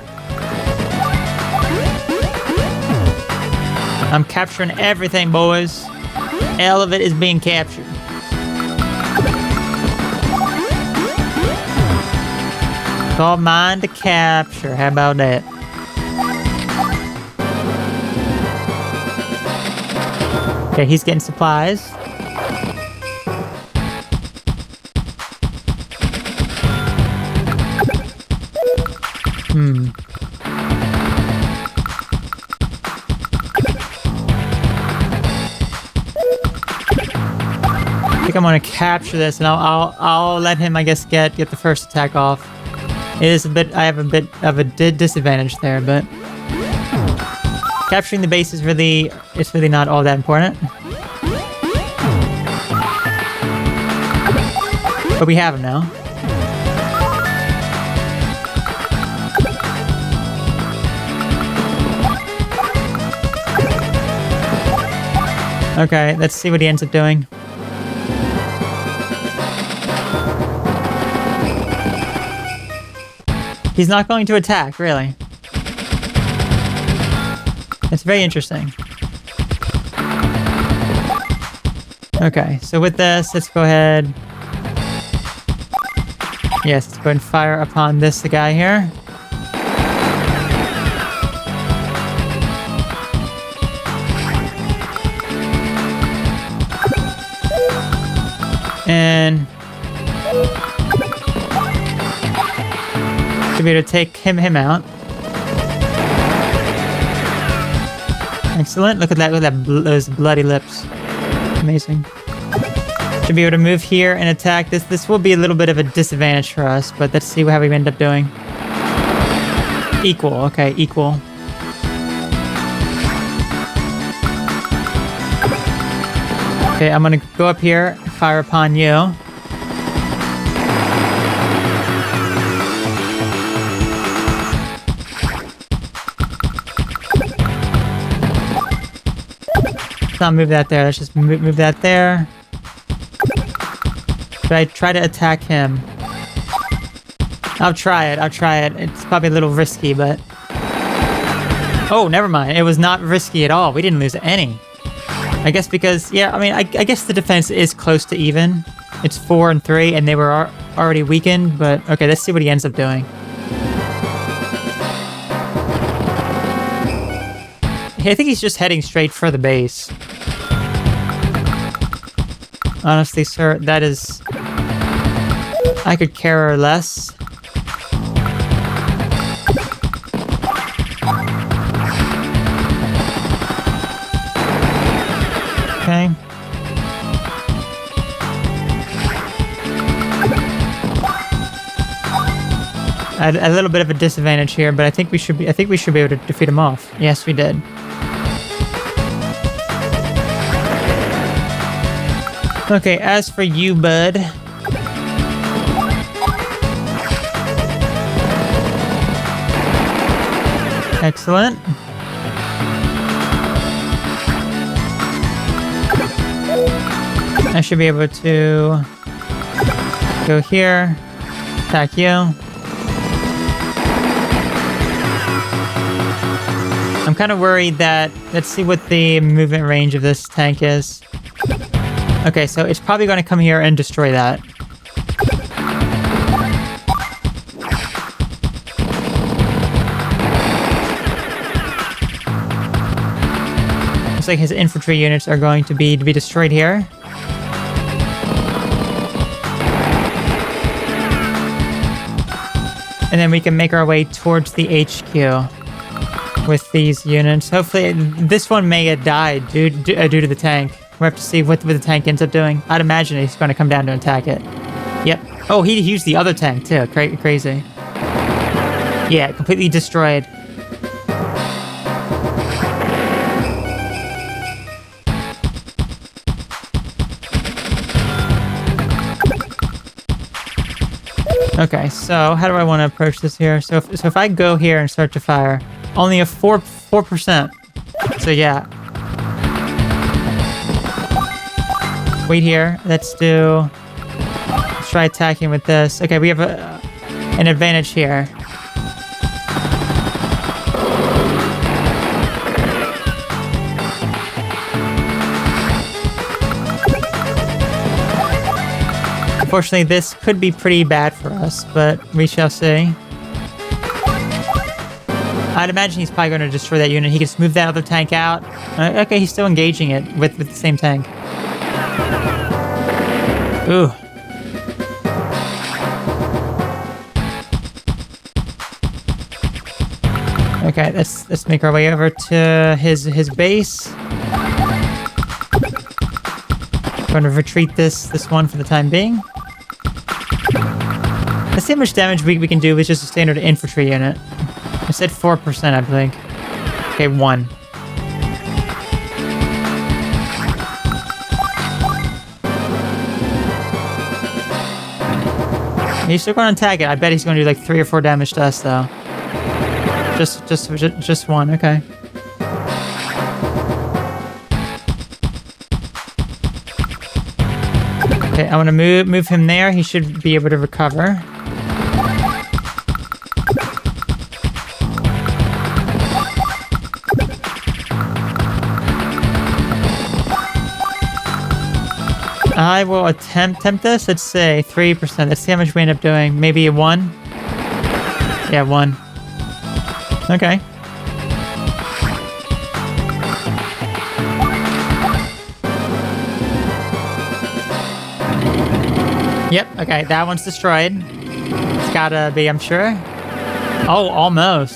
I'm capturing everything, boys. All of it is being captured. Call mine to capture. How about that? Okay, he's getting supplies. I think I'm gonna capture this, and I'll let him, I guess, get the first attack off. It is a bit. I have a bit of a disadvantage there, but capturing the base is really not all that important. But we have him now. Okay, let's see what he ends up doing. He's not going to attack, really. That's very interesting. Okay, so with this, let's go ahead. Yes, let's go ahead and fire upon this guy here. And to be able to take him out. Excellent. Look at that, those bloody lips. Amazing. Should be able to move here and attack this. This will be a little bit of a disadvantage for us, but let's see how we end up doing. Equal. Okay, equal. Okay, I'm gonna go up here, fire upon you. Let's not move that there. Let's just move that there. Should I try to attack him? I'll try it. It's probably a little risky, but... Oh, never mind. It was not risky at all. We didn't lose any. I guess because... Yeah, I mean, I guess the defense is close to even. It's 4 and 3, and they were already weakened, but... Okay, let's see what he ends up doing. I think he's just heading straight for the base. Honestly, sir, that is... I could care less. Okay. A little bit of a disadvantage here, but I think we should be able to defeat him off. Yes, we did. Okay, as for you, bud. Excellent. I should be able to go here, attack you. I'm kind of worried that... Let's see what the movement range of this tank is. Okay, so it's probably going to come here and destroy that. Looks like his infantry units are going to be destroyed here. And then we can make our way towards the HQ with these units. Hopefully, this one may have died due to the tank. We'll have to see what the tank ends up doing. I'd imagine he's going to come down to attack it. Yep. Oh, he used the other tank too. Crazy. Yeah, completely destroyed. Okay, so how do I want to approach this here? So if I go here and start to fire, only a 4%. So yeah. Wait here. Let's try attacking with this. Okay, we have an advantage here. Unfortunately, this could be pretty bad for us, but we shall see. I'd imagine he's probably going to destroy that unit. He can just move that other tank out. Okay, he's still engaging it with the same tank. Ooh. Okay, let's make our way over to his base. Going to retreat this one for the time being. Let's see how much damage we can do with just a standard infantry unit. I said 4%, I think. Okay, 1. He's still going to attack it. I bet he's going to do like 3 or 4 damage to us, though. Just 1. Okay. Okay, I want to move him there. He should be able to recover. I will attempt this. Let's say 3%. Let's see how much we end up doing. Maybe a 1? Yeah, 1. Okay. Yep, okay, that one's destroyed. It's gotta be, I'm sure. Oh, almost.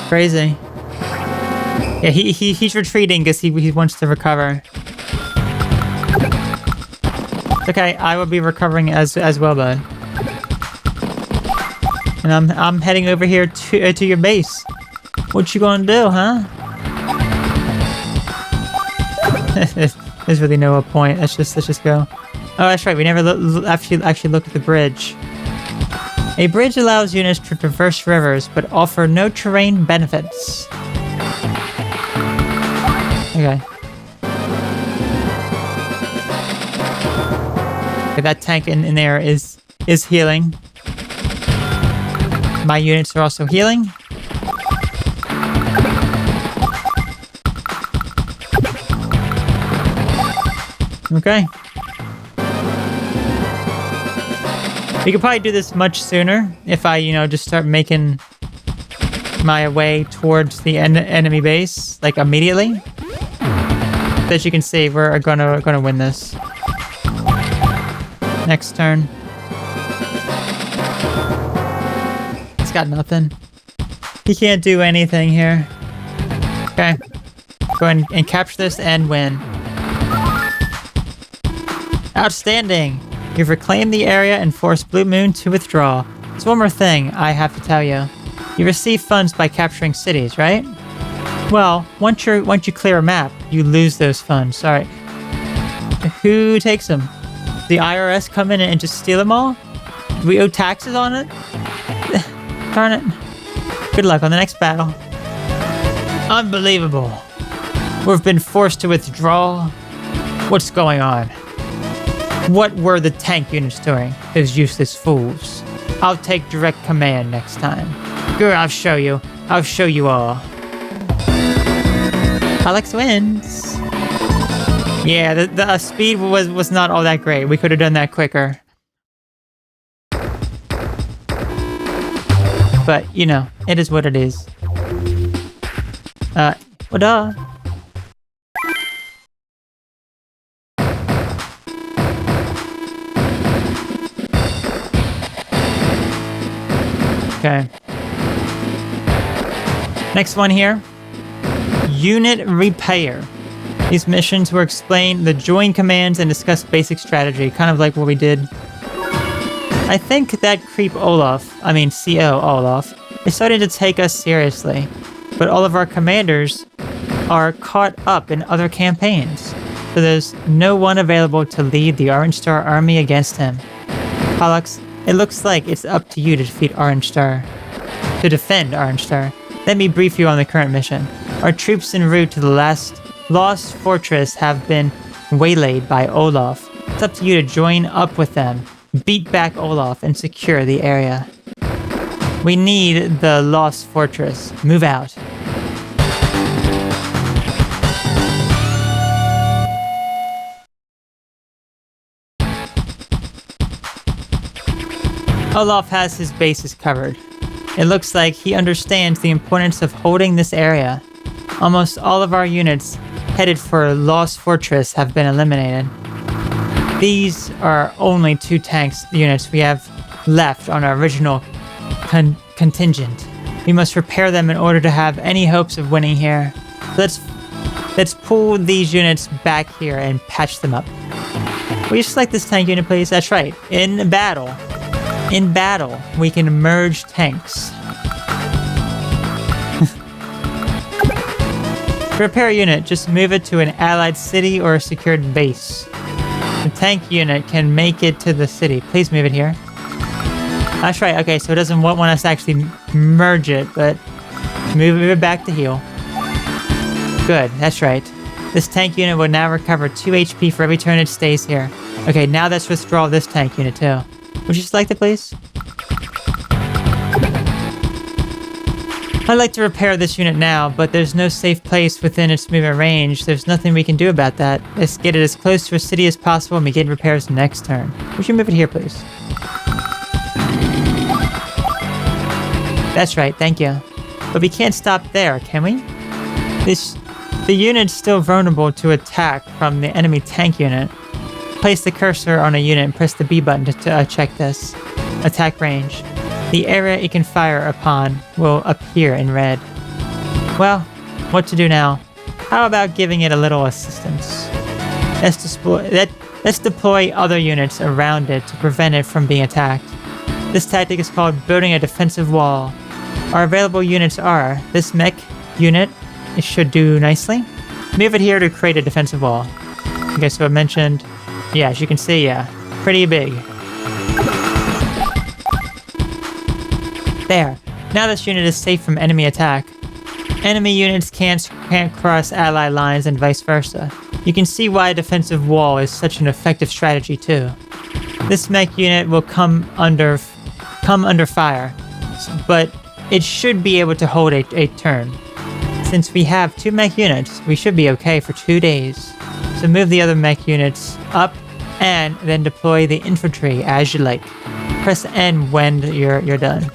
Crazy. Yeah, he's retreating because he wants to recover. Okay, I will be recovering as well, bud. And I'm heading over here to your base. What you gonna do, huh? There's really no point. Let's just go. Oh, that's right. We never actually looked at the bridge. A bridge allows units to traverse rivers, but offer no terrain benefits. Okay. Okay, that tank in there is healing. My units are also healing. Okay. We could probably do this much sooner if I, just start making my way towards the enemy base, like immediately. But as you can see, we're gonna win this. Next turn. He's got nothing. He can't do anything here. Okay. Go ahead and capture this and win. Outstanding! You've reclaimed the area and forced Blue Moon to withdraw. There's one more thing I have to tell you. You receive funds by capturing cities, right? Well, once you clear a map, you lose those funds. Sorry. Who takes them? The IRS come in and just steal them all? Do we owe taxes on it? Darn it. Good luck on the next battle. Unbelievable. We've been forced to withdraw. What's going on? What were the tank units doing? Those useless fools. I'll take direct command next time. Girl, I'll show you. I'll show you all. Alex wins. Yeah, the speed was not all that great. We could have done that quicker. But, it is what it is. Well, duh. Okay. Next one here. Unit Repair. These missions will explain the join commands and discuss basic strategy, kind of like what we did. I think that creep Olaf, CO Olaf, is starting to take us seriously, but all of our commanders are caught up in other campaigns, so there's no one available to lead the Orange Star army against him. Pollux, it looks like it's up to you to defend Orange Star. Let me brief you on the current mission. Our troops en route to the Lost Fortress have been waylaid by Olaf. It's up to you to join up with them, beat back Olaf, and secure the area. We need the Lost Fortress. Move out. Olaf has his bases covered. It looks like he understands the importance of holding this area. Almost all of our units headed for Lost Fortress have been eliminated. These are only 2 tanks units we have left on our original contingent. We must repair them in order to have any hopes of winning here. So let's pull these units back here and patch them up. Will you select this tank unit, please? That's right. In battle, we can merge tanks. To repair a unit, just move it to an allied city or a secured base. The tank unit can make it to the city. Please move it here. That's right. Okay, so it doesn't want us to actually merge it, but move it back to heal. Good, that's right. This tank unit will now recover 2 HP for every turn it stays here. Okay, now let's withdraw this tank unit too. Would you select it, please? I'd like to repair this unit now, but there's no safe place within its movement range. There's nothing we can do about that. Let's get it as close to a city as possible and begin repairs next turn. Would you move it here, please? That's right, thank you. But we can't stop there, can we? The unit's still vulnerable to attack from the enemy tank unit. Place the cursor on a unit and press the B button to check this. Attack range. The area it can fire upon will appear in red. Well, what to do now? How about giving it a little assistance? Let's deploy other units around it to prevent it from being attacked. This tactic is called building a defensive wall. Our available units are this mech unit. It should do nicely. Move it here to create a defensive wall. Okay, so I mentioned, yeah, as you can see, yeah, pretty big. There. Now this unit is safe from enemy attack. Enemy units can't cross ally lines and vice versa. You can see why a defensive wall is such an effective strategy too. This mech unit will come under fire, but it should be able to hold a turn. Since we have 2 mech units, we should be okay for 2 days. So move the other mech units up and then deploy the infantry as you like. Press N when you're done.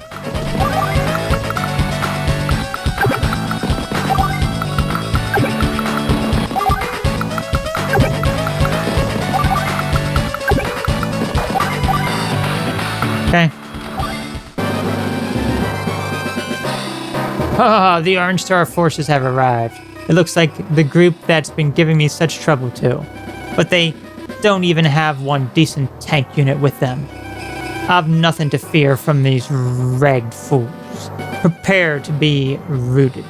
Okay. Ah, the Orange Star forces have arrived. It looks like the group that's been giving me such trouble too. But they don't even have one decent tank unit with them. I've nothing to fear from these ragged fools. Prepare to be routed.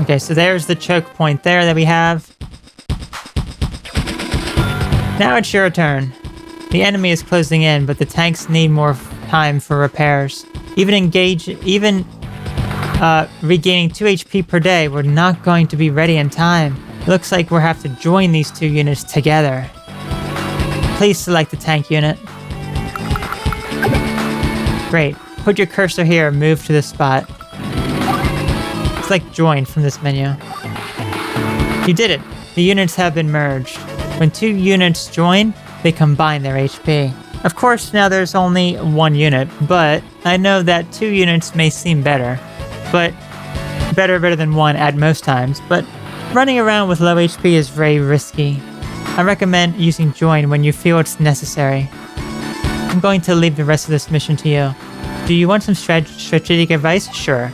Okay, so there's the choke point there that we have. Now it's your turn. The enemy is closing in, but the tanks need more time for repairs. Even regaining 2 HP per day, we're not going to be ready in time. It looks like we'll have to join these 2 units together. Please select the tank unit. Great. Put your cursor here and move to this spot. Select join from this menu. You did it. The units have been merged. When 2 units join, they combine their HP. Of course, now there's only 1 unit, but I know that 2 units may seem better. But better than 1 at most times, but running around with low HP is very risky. I recommend using join when you feel it's necessary. I'm going to leave the rest of this mission to you. Do you want some strategic advice? Sure.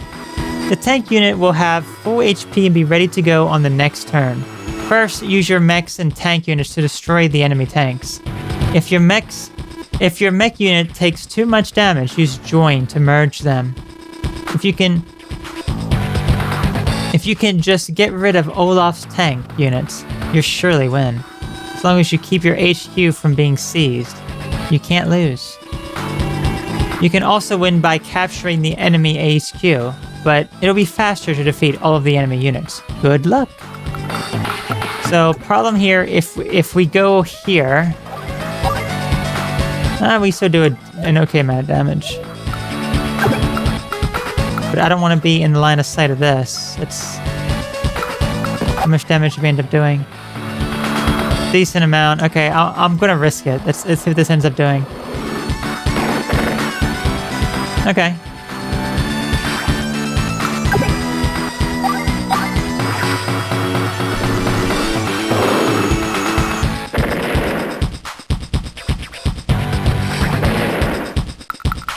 The tank unit will have full HP and be ready to go on the next turn. First, use your mechs and tank units to destroy the enemy tanks. If your mech unit takes too much damage, use join to merge them. If you can just get rid of Olaf's tank units, you'll surely win. As long as you keep your HQ from being seized, you can't lose. You can also win by capturing the enemy HQ, but it'll be faster to defeat all of the enemy units. Good luck! So, problem here, if we go here, we still do an okay amount of damage. But I don't want to be in the line of sight of this. How much damage do we end up doing? Decent amount. Okay, I'm gonna risk it. Let's see what this ends up doing. Okay.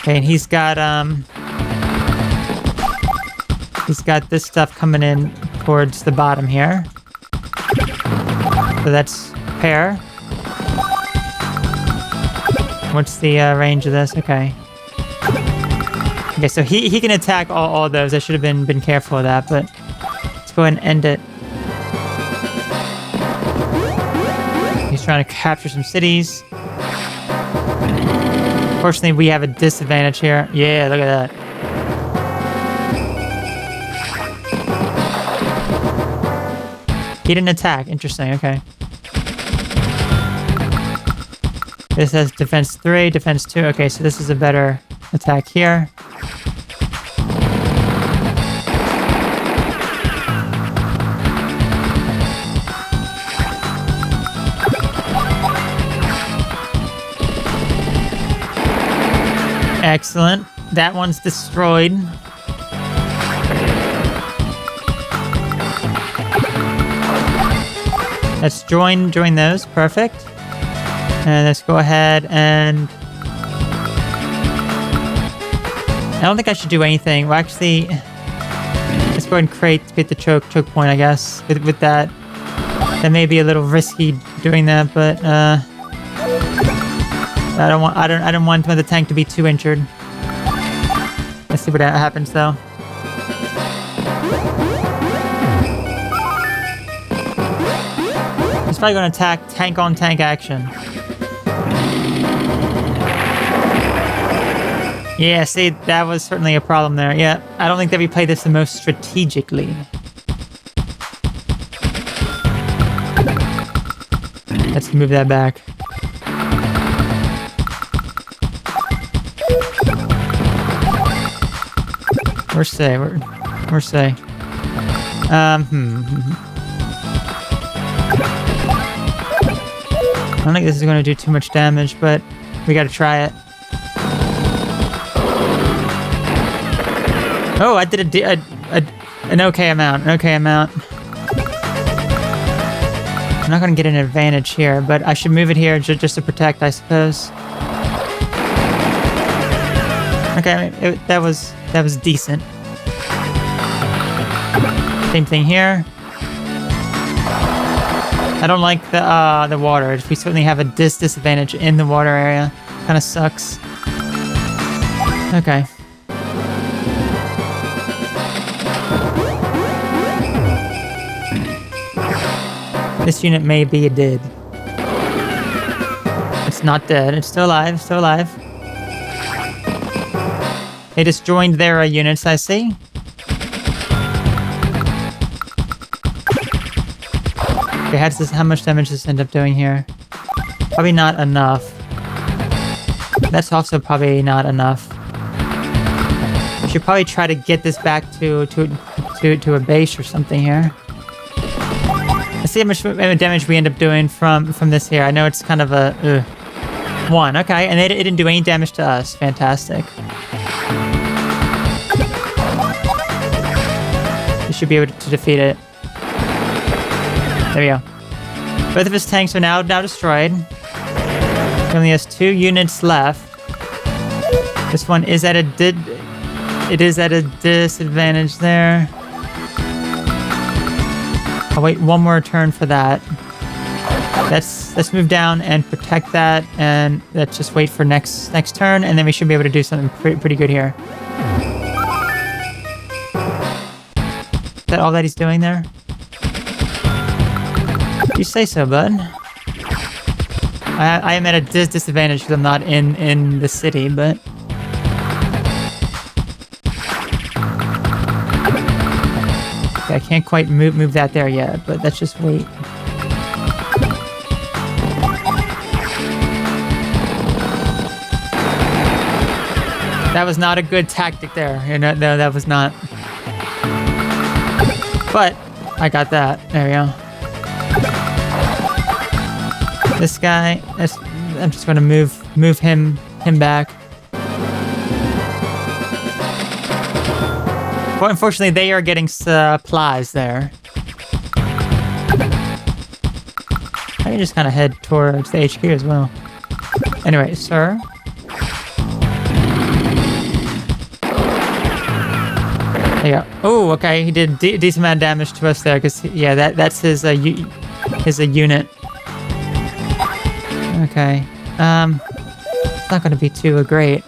Okay, and he's got this stuff coming in towards the bottom here. So that's pair. What's the range of this? Okay. Okay, so he can attack all those. I should have been careful of that, but let's go ahead and end it. He's trying to capture some cities. Fortunately, we have a disadvantage here. Yeah, look at that. He didn't attack. Interesting. Okay. This has defense 3, defense 2. Okay, so this is a better attack here. Excellent. That one's destroyed. Let's join those. Perfect. And let's go ahead and... I don't think I should do anything. Well, actually, let's go ahead and create the choke point, I guess. With that. That may be a little risky doing that, but I don't want the tank to be too injured. Let's see what happens though. He's probably going to attack tank on tank action. Yeah, see, that was certainly a problem there. Yeah, I don't think that we played this the most strategically. Let's move that back. Where's Say? Where's Say? I don't think this is going to do too much damage, but we got to try it. Oh, I did an okay amount. I'm not going to get an advantage here, but I should move it here just to protect, I suppose. Okay, that was decent. Same thing here. I don't like the water. We certainly have a disadvantage in the water area. Kind of sucks. Okay. This unit may be dead. It's not dead. It's still alive. Still alive. They just joined their units, I see. Okay, how much damage does this end up doing here? Probably not enough. That's also probably not enough. We should probably try to get this back to a base or something here. Let's see how much damage we end up doing from this here. I know it's kind of a 1. Okay, and it didn't do any damage to us. Fantastic. We should be able to defeat it. There we go. Both of his tanks are now destroyed. He only has 2 units left. This one is at a disadvantage there. I'll wait one more turn for that. Let's move down and protect that, and let's just wait for next turn, and then we should be able to do something pretty good here. Is that all that he's doing there? You say so, bud. I am at a disadvantage because I'm not in the city, but... Okay, I can't quite move that there yet, but let's just wait. That was not a good tactic there. No, that was not. But I got that. There we go. This guy, I'm just going to move him back. Well, unfortunately, they are getting supplies there. I can just kind of head towards the HQ as well. Anyway, sir. There you go. Oh, okay. He did decent amount of damage to us there, because yeah, that's his unit. Okay. It's not gonna be too great.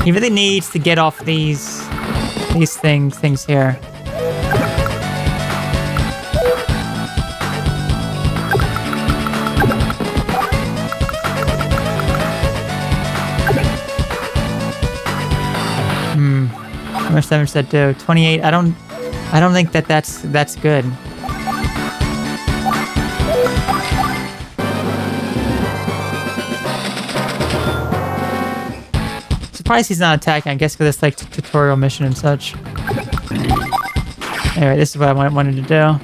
He really needs to get off these things here. How much damage does that do? 28. I don't think that's good. Surprised he's not attacking. I guess because it's like tutorial mission and such. Anyway, this is what I wanted to do.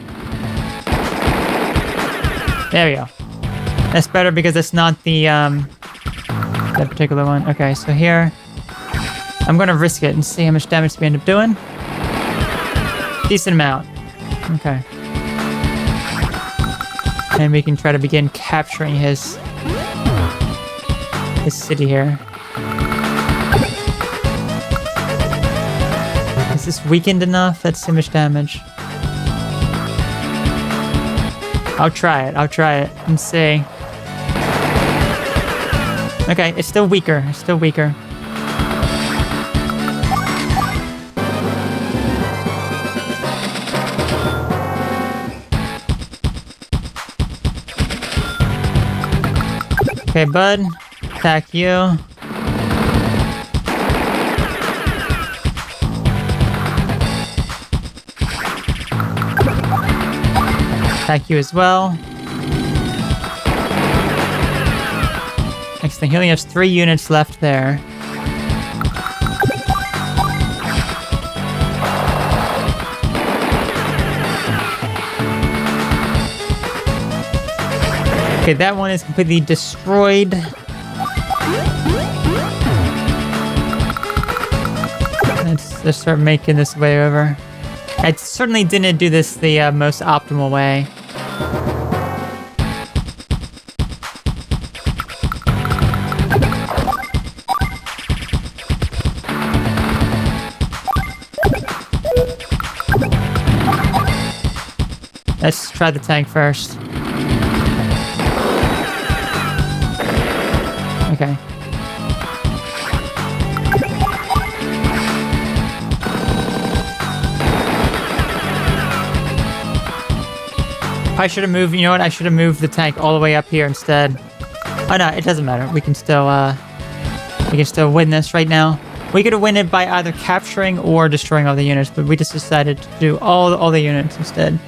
There we go. That's better because it's not the that particular one. Okay, so here I'm gonna risk it and see how much damage we end up doing. Decent amount. Okay. And we can try to begin capturing his city here. Is this weakened enough? That's too much damage. I'll try it and see. Okay, it's still weaker. Okay, bud. Attack you. Attack you as well. Next thing, he only has 3 units left there. Okay, that one is completely destroyed. Let's start making this way over. I certainly didn't do this the most optimal way. Let's try the tank first. Okay. I should have moved, you know what? I should have moved the tank all the way up here instead. Oh no, it doesn't matter. We can still win this right now. We could have won it by either capturing or destroying all the units, but we just decided to do all the units instead.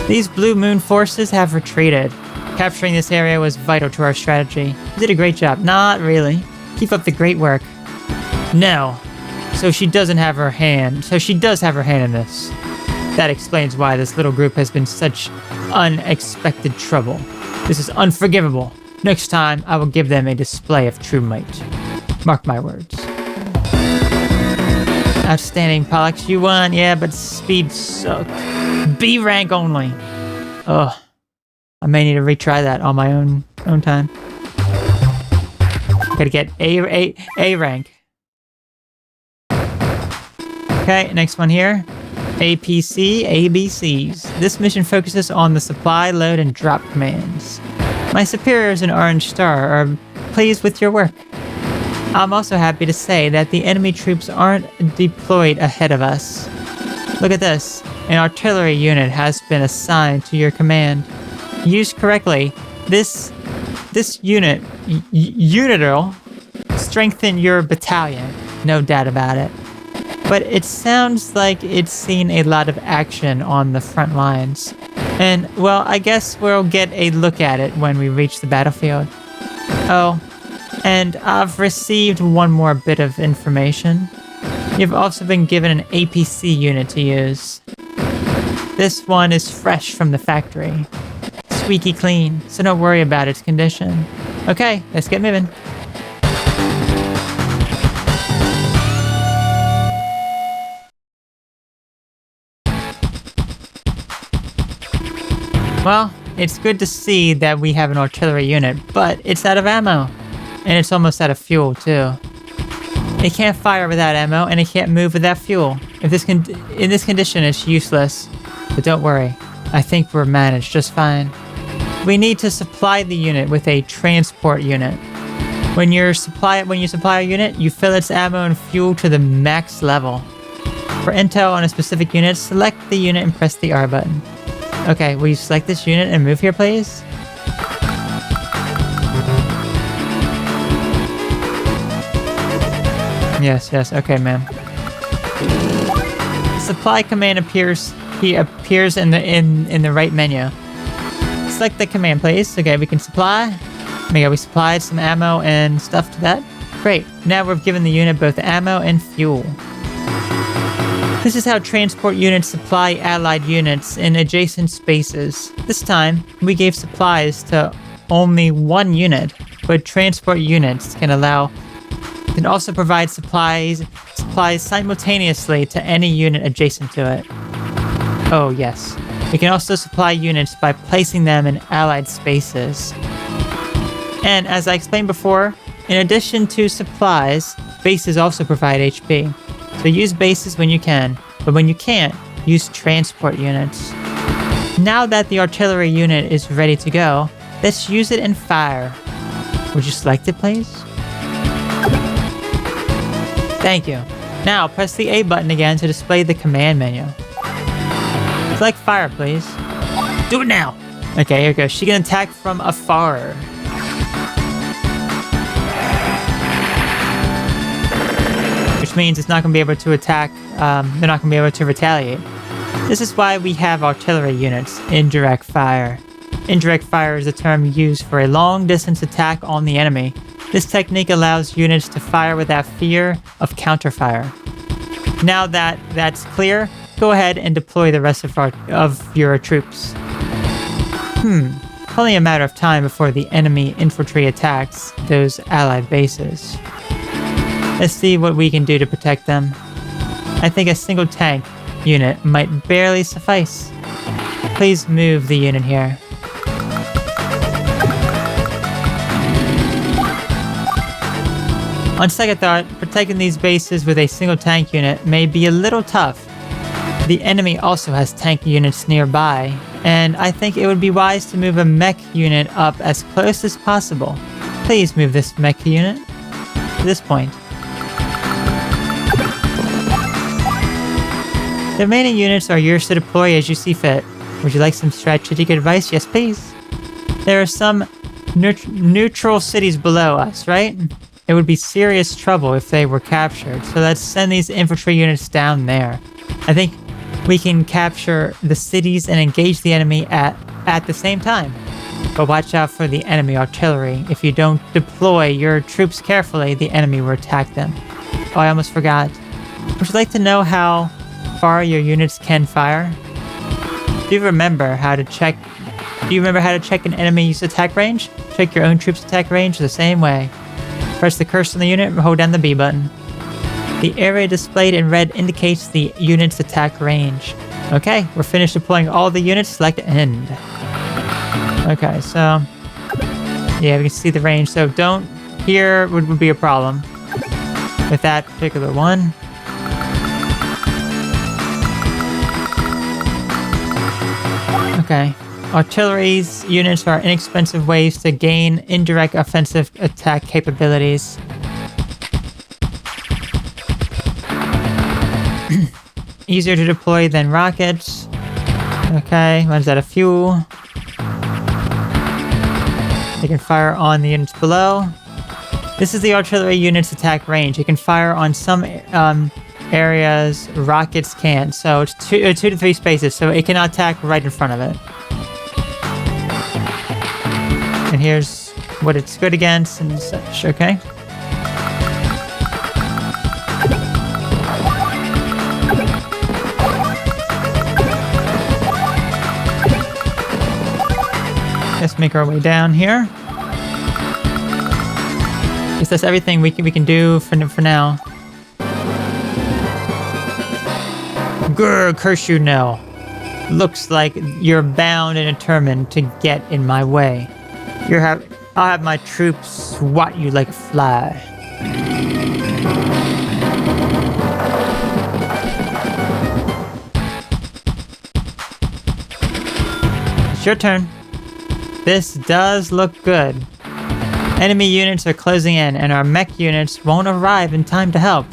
These Blue Moon forces have retreated. Capturing this area was vital to our strategy. You did a great job. Not really. Keep up the great work. No. So she does have her hand in this. That explains why this little group has been such unexpected trouble. This is unforgivable. Next time, I will give them a display of true might. Mark my words. Outstanding, Pollux. You won, yeah, but speed sucked. B rank only. Ugh. I may need to retry that on my own time. Gotta get A rank. Okay, next one here. APC ABCs. This mission focuses on the supply, load, and drop commands. My superiors in Orange Star are pleased with your work. I'm also happy to say that the enemy troops aren't deployed ahead of us. Look at this. An artillery unit has been assigned to your command. Used correctly, this unit'll strengthen your battalion. No doubt about it. But it sounds like it's seen a lot of action on the front lines. And, well, I guess we'll get a look at it when we reach the battlefield. Oh, and I've received one more bit of information. You've also been given an APC unit to use. This one is fresh from the factory. Squeaky clean, so don't worry about its condition. Okay, let's get moving. Well, it's good to see that we have an artillery unit, but it's out of ammo. And it's almost out of fuel, too. It can't fire without ammo, and it can't move without fuel. In this condition, it's useless. But don't worry, I think we're managed just fine. We need to supply the unit with a transport unit. When you supply a unit, you fill its ammo and fuel to the max level. For intel on a specific unit, select the unit and press the R button. Okay, will you select this unit and move here, please? Yes, okay, ma'am. The supply command appears in the right menu. Select the command, please. Okay, we can supply. We supplied some ammo and stuff to that. Great. Now we've given the unit both ammo and fuel. This is how transport units supply allied units in adjacent spaces. This time, we gave supplies to only one unit, but transport units can also provide supplies simultaneously to any unit adjacent to it. Oh yes. We can also supply units by placing them in allied spaces. And as I explained before, in addition to supplies, bases also provide HP. So use bases when you can, but when you can't, use transport units. Now that the artillery unit is ready to go, let's use it and fire. Would you select it, please? Thank you. Now press the A button again to display the command menu. Select fire, please. Do it now! Okay, here we go. She can attack from afar. Which means it's not going to be able to attack, they're not going to be able to retaliate. This is why we have artillery units, indirect fire. Indirect fire is a term used for a long-distance attack on the enemy. This technique allows units to fire without fear of counterfire. Now that that's clear, go ahead and deploy the rest of your troops. Only a matter of time before the enemy infantry attacks those allied bases. Let's see what we can do to protect them. I think a single tank unit might barely suffice. Please move the unit here. On second thought, protecting these bases with a single tank unit may be a little tough. The enemy also has tank units nearby, and I think it would be wise to move a mech unit up as close as possible. Please move this mech unit to this point. The remaining units are yours to deploy as you see fit. Would you like some strategic advice? Yes, please. There are some neutral cities below us, right? It would be serious trouble if they were captured, so let's send these infantry units down there. I think we can capture the cities and engage the enemy at the same time. But watch out for the enemy artillery. If you don't deploy your troops carefully, the enemy will attack them. Oh, I almost forgot. Would you like to know how far your units can fire? Do you remember how to check an enemy's attack range? Check your own troops' attack range the same way. Press the cursor on the unit and hold down the B button. The area displayed in red indicates the unit's attack range. Okay, we're finished deploying all the units. Select end. Okay, so yeah, we can see the range. So don't here would be a problem with that particular one. Okay. Artillery's units are inexpensive ways to gain indirect offensive attack capabilities. Easier to deploy than rockets. Okay, runs out of fuel. They can fire on the units below. This is the artillery unit's attack range. It can fire on some areas rockets can't. So it's 2 to 3 spaces, so it cannot attack right in front of it. And here's what it's good against and such, okay? Let's make our way down here. Guess that's everything we can do for now. Grr, curse you now. Looks like you're bound and determined to get in my way. I'll have my troops swat you like a fly. It's your turn. This does look good. Enemy units are closing in, and our mech units won't arrive in time to help.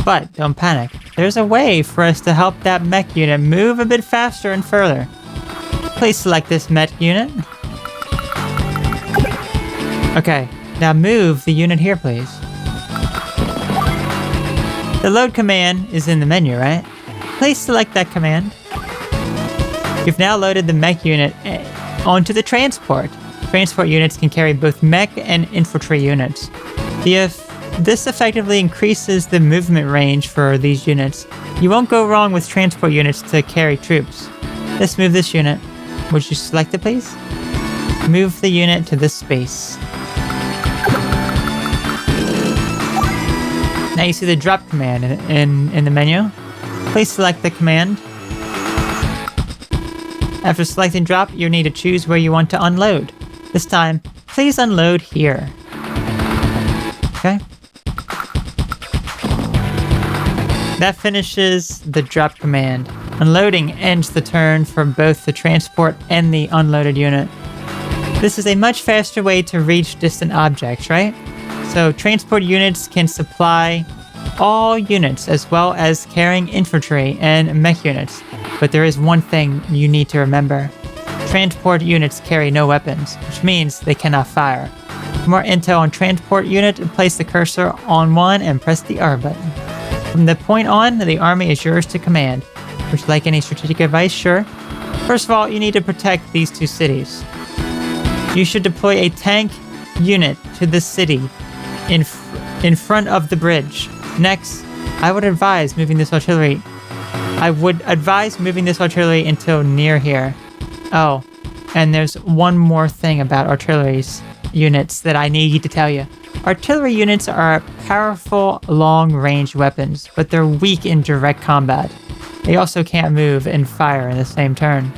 But don't panic. There's a way for us to help that mech unit move a bit faster and further. Please select this mech unit. Okay, now move the unit here, please. The load command is in the menu, right? Please select that command. You've now loaded the mech unit onto the transport. Transport units can carry both mech and infantry units. This effectively increases the movement range for these units. You won't go wrong with transport units to carry troops. Let's move this unit. Would you select it, please? Move the unit to this space. Now you see the drop command in the menu. Please select the command. After selecting drop, you need to choose where you want to unload. This time, please unload here. Okay? That finishes the drop command. Unloading ends the turn for both the transport and the unloaded unit. This is a much faster way to reach distant objects, right? So transport units can supply all units as well as carrying infantry and mech units. But there is one thing you need to remember. Transport units carry no weapons, which means they cannot fire. For more intel on transport unit, place the cursor on one and press the R button. From that point on, the army is yours to command. Would you like any strategic advice? Sure. First of all, you need to protect these two cities. You should deploy a tank unit to the city in front of the bridge. Next, I would advise moving this artillery until near here. Oh, and there's one more thing about artillery's units that I need to tell you. Artillery units are powerful long-range weapons, but they're weak in direct combat. They also can't move and fire in the same turn.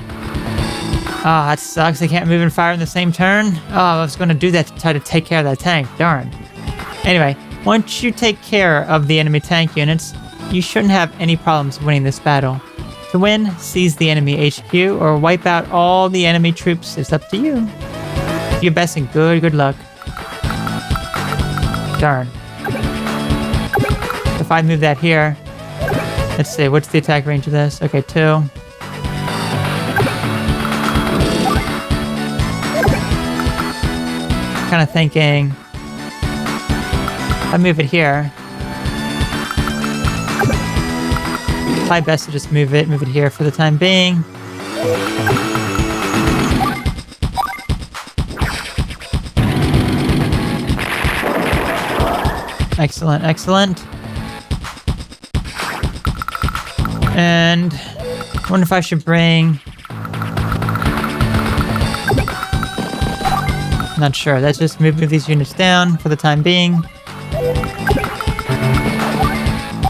Ah, that sucks. They can't move and fire in the same turn. Oh, I was going to do that to try to take care of that tank. Darn. Anyway, once you take care of the enemy tank units, you shouldn't have any problems winning this battle. To win, seize the enemy HQ or wipe out all the enemy troops. It's up to you. Do your best and good luck. Darn. If I move that here, let's see, what's the attack range of this? Okay, 2. Kind of thinking, I move it here. Probably best to just move it here for the time being. Excellent, excellent. And I wonder if I should bring... Not sure. Let's just move these units down for the time being.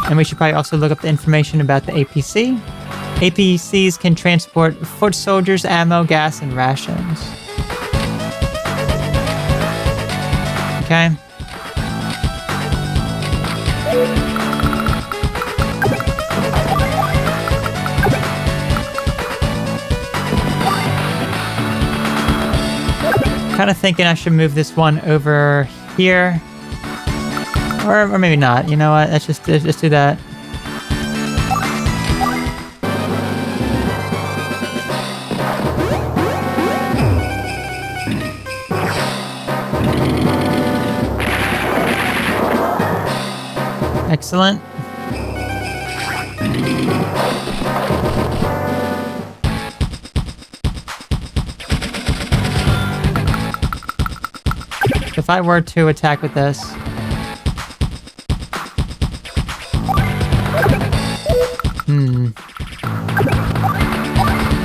And we should probably also look up the information about the APC. APCs can transport foot soldiers, ammo, gas, and rations. Okay. Kind of thinking I should move this one over here. Or maybe not. You know what? Let's just do that. Excellent. If I were to attack with this...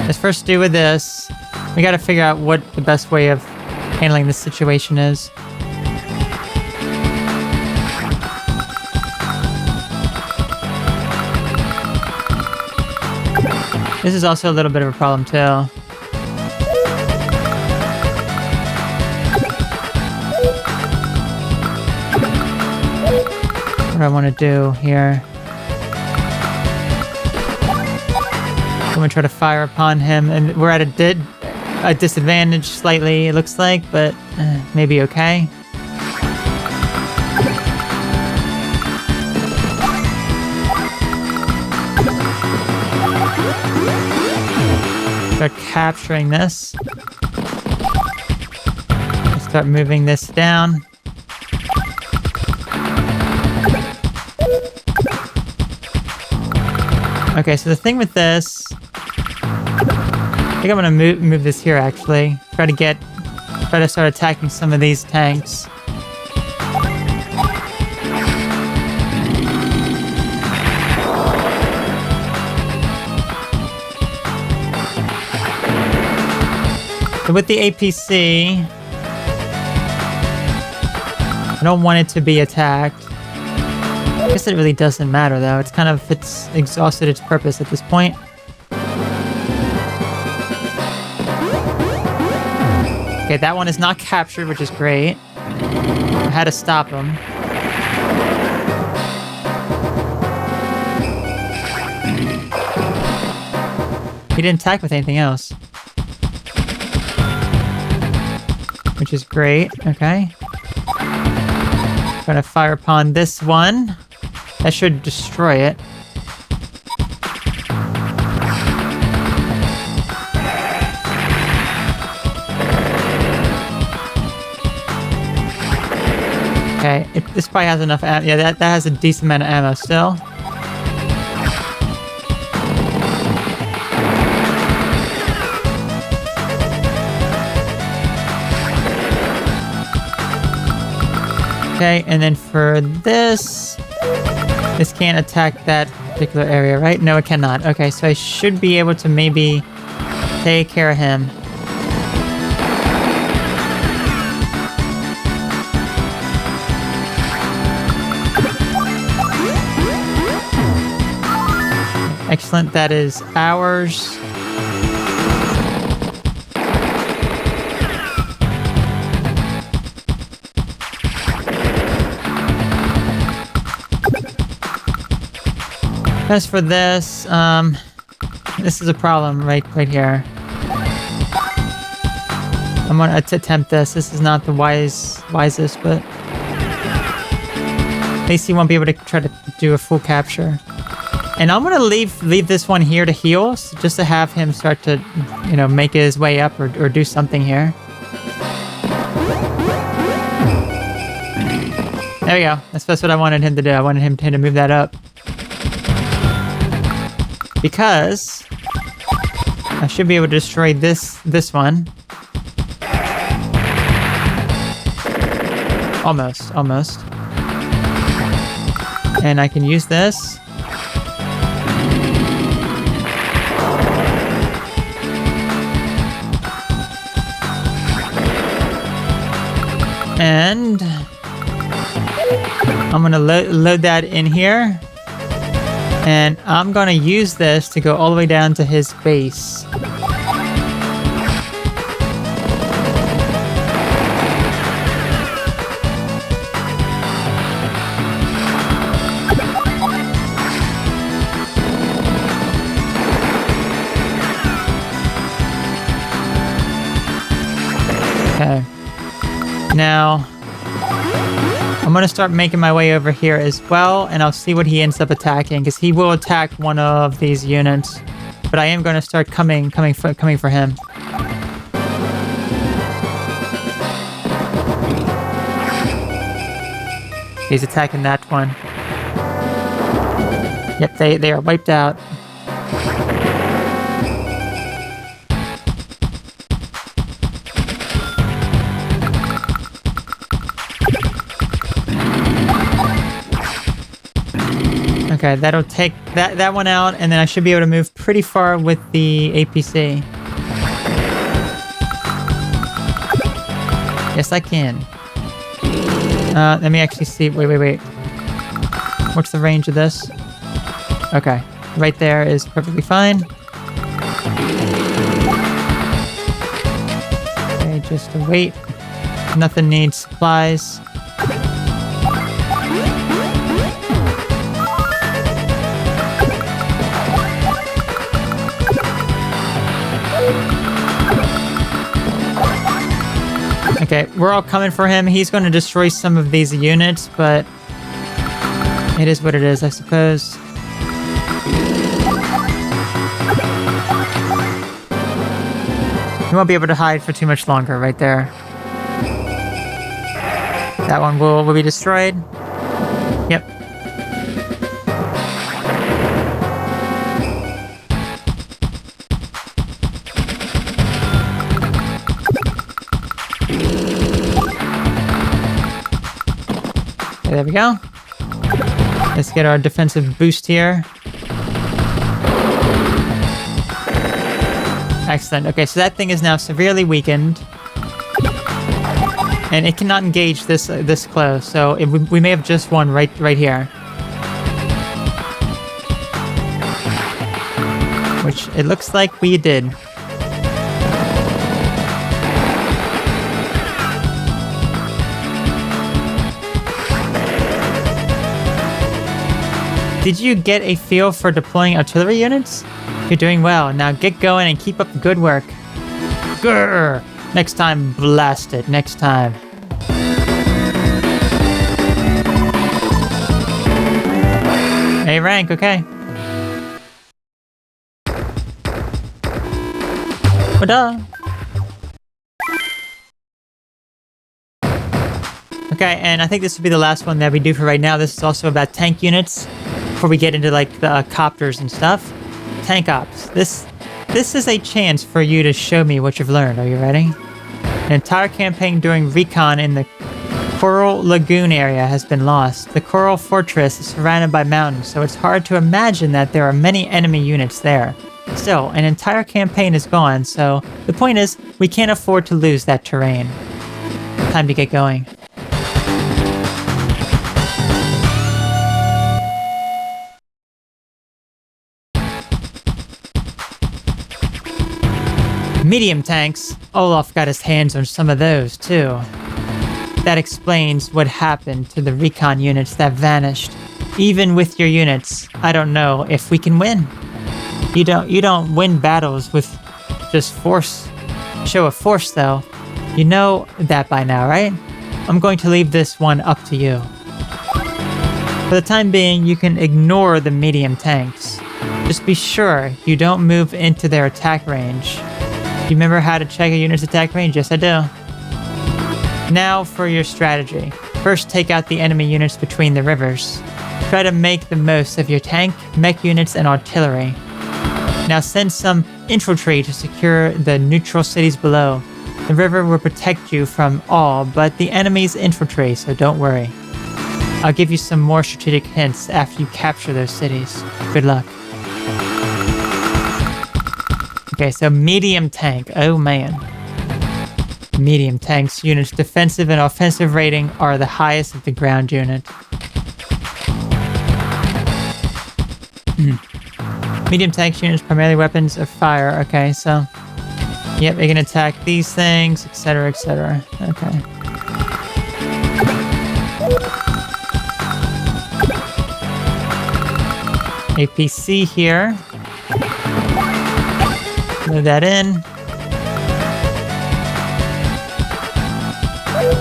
Let's first do with this. We gotta figure out what the best way of handling this situation is. This is also a little bit of a problem too. What do I want to do here? I'm gonna try to fire upon him, and we're at a dead a disadvantage slightly, it looks like, but maybe okay. Start capturing this. Start moving this down. Okay, so the thing with this, I think I'm gonna move this here actually. Try to start attacking some of these tanks. So with the APC, I don't want it to be attacked. I guess it really doesn't matter though. It's exhausted its purpose at this point. Okay, that one is not captured, which is great. I had to stop him. He didn't attack with anything else. Which is great, okay. Gonna fire upon this one. That should destroy it. Okay, this probably has enough ammo. Yeah, that has a decent amount of ammo still. Okay, and then for this can't attack that particular area, right? No, it cannot. Okay, so I should be able to maybe take care of him. Excellent, that is ours. As for this, this is a problem right here. I'm gonna attempt this. This is not the wisest, but at least he won't be able to try to do a full capture. And I'm gonna leave this one here to heal, just to have him start to, make his way up or do something here. There we go. That's what I wanted him to do. I wanted him to move that up. Because I should be able to destroy this one. Almost. And I can use this. And I'm gonna load that in here. And I'm gonna use this to go all the way down to his base. Okay. Now, I'm going to start making my way over here as well, and I'll see what he ends up attacking, because he will attack one of these units. But I am going to start coming for him. He's attacking that one. Yep, they are wiped out. Okay, that'll take that one out, and then I should be able to move pretty far with the APC. Yes, I can. Let me actually see. Wait. What's the range of this? Okay, right there is perfectly fine. Okay, just wait. Nothing needs supplies. Okay, we're all coming for him. He's going to destroy some of these units, but it is what it is, I suppose. You won't be able to hide for too much longer right there. That one will be destroyed. Yep. Okay, there we go. Let's get our defensive boost here. Excellent. Okay, so that thing is now severely weakened. And it cannot engage this close, so we may have just won right here. Which it looks like we did. Did you get a feel for deploying artillery units? You're doing well. Now get going and keep up the good work. Grrr! Next time, blast it. Next time. A rank, okay. What-da? Okay, and I think this will be the last one that we do for right now. This is also about tank units. Before we get into like the copters and stuff. Tank ops. This is a chance for you to show me what you've learned. Are you ready? An entire campaign doing recon in the Coral Lagoon area has been lost. The Coral Fortress is surrounded by mountains, so it's hard to imagine that there are many enemy units there. Still, an entire campaign is gone, so the point is, we can't afford to lose that terrain. Time to get going. Medium tanks. Olaf got his hands on some of those, too. That explains what happened to the recon units that vanished. Even with your units, I don't know if we can win. You don't win battles with just force. Show of force, though. You know that by now, right? I'm going to leave this one up to you. For the time being, you can ignore the medium tanks. Just be sure you don't move into their attack range. You remember how to check a unit's attack range? Yes, I do. Now for your strategy. First, take out the enemy units between the rivers. Try to make the most of your tank, mech units, and artillery. Now send some infantry to secure the neutral cities below. The river will protect you from all but the enemy's infantry, so don't worry. I'll give you some more strategic hints after you capture those cities. Good luck. Okay, so medium tank. Oh man. Medium tanks units' defensive and offensive rating are the highest of the ground unit. Medium tank units primarily weapons of fire. Okay, so yep, they can attack these things, etc., etc. Okay. APC here. Move that in.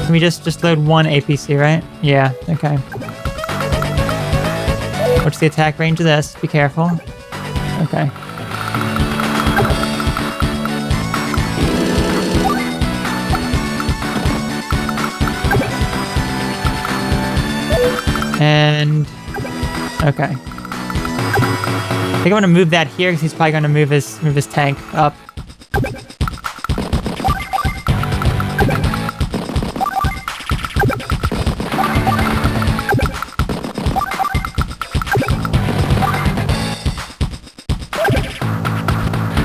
Can we just load one APC, right? Yeah, okay. What's the attack range of this? Be careful. Okay. And okay. I think I want to move that here because he's probably going to move his tank up.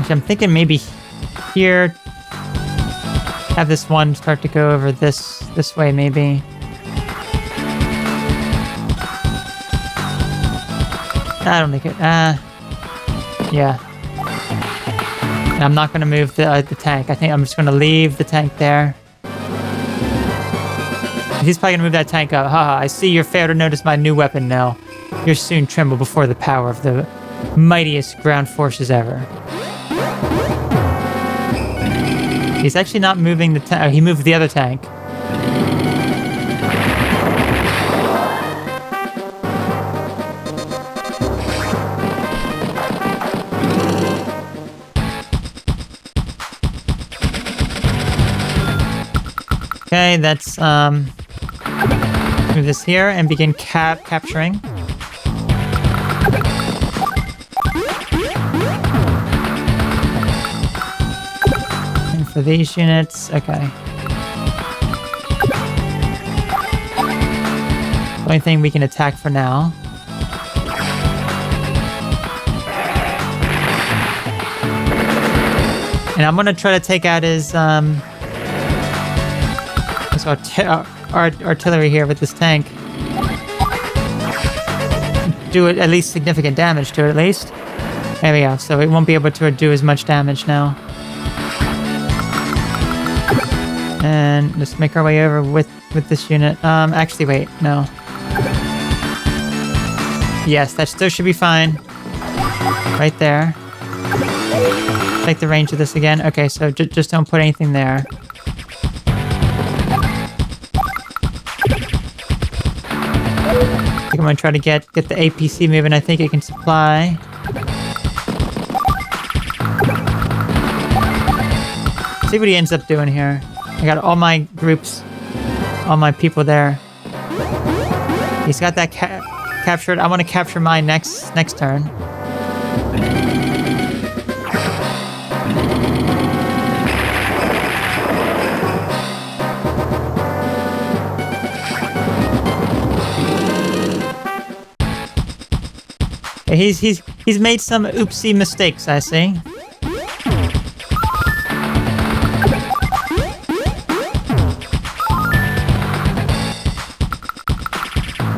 I'm thinking maybe here, have this one start to go over this way maybe. I don't think it. Yeah. And I'm not going to move the tank. I think I'm just going to leave the tank there. He's probably going to move that tank up. Haha, I see you're fair to notice my new weapon now. You'll soon tremble before the power of the mightiest ground forces ever. He's actually not moving the tank. Oh, he moved the other tank. Okay, let's move this here and begin capturing. And for these units, okay. Only thing we can attack for now. And I'm gonna try to take out his artillery here with this tank. Do it at least significant damage to it at least. There we go. So it won't be able to do as much damage now. And just make our way over with this unit. Actually, wait, no. Yes, that still should be fine. Right there. Take the range of this again. Okay, so just don't put anything there. I think I'm gonna try to get the APC moving. I think it can supply. See what he ends up doing here. I got all my groups, all my people there. He's got that captured. I want to capture mine next turn. He's made some oopsie mistakes, I see.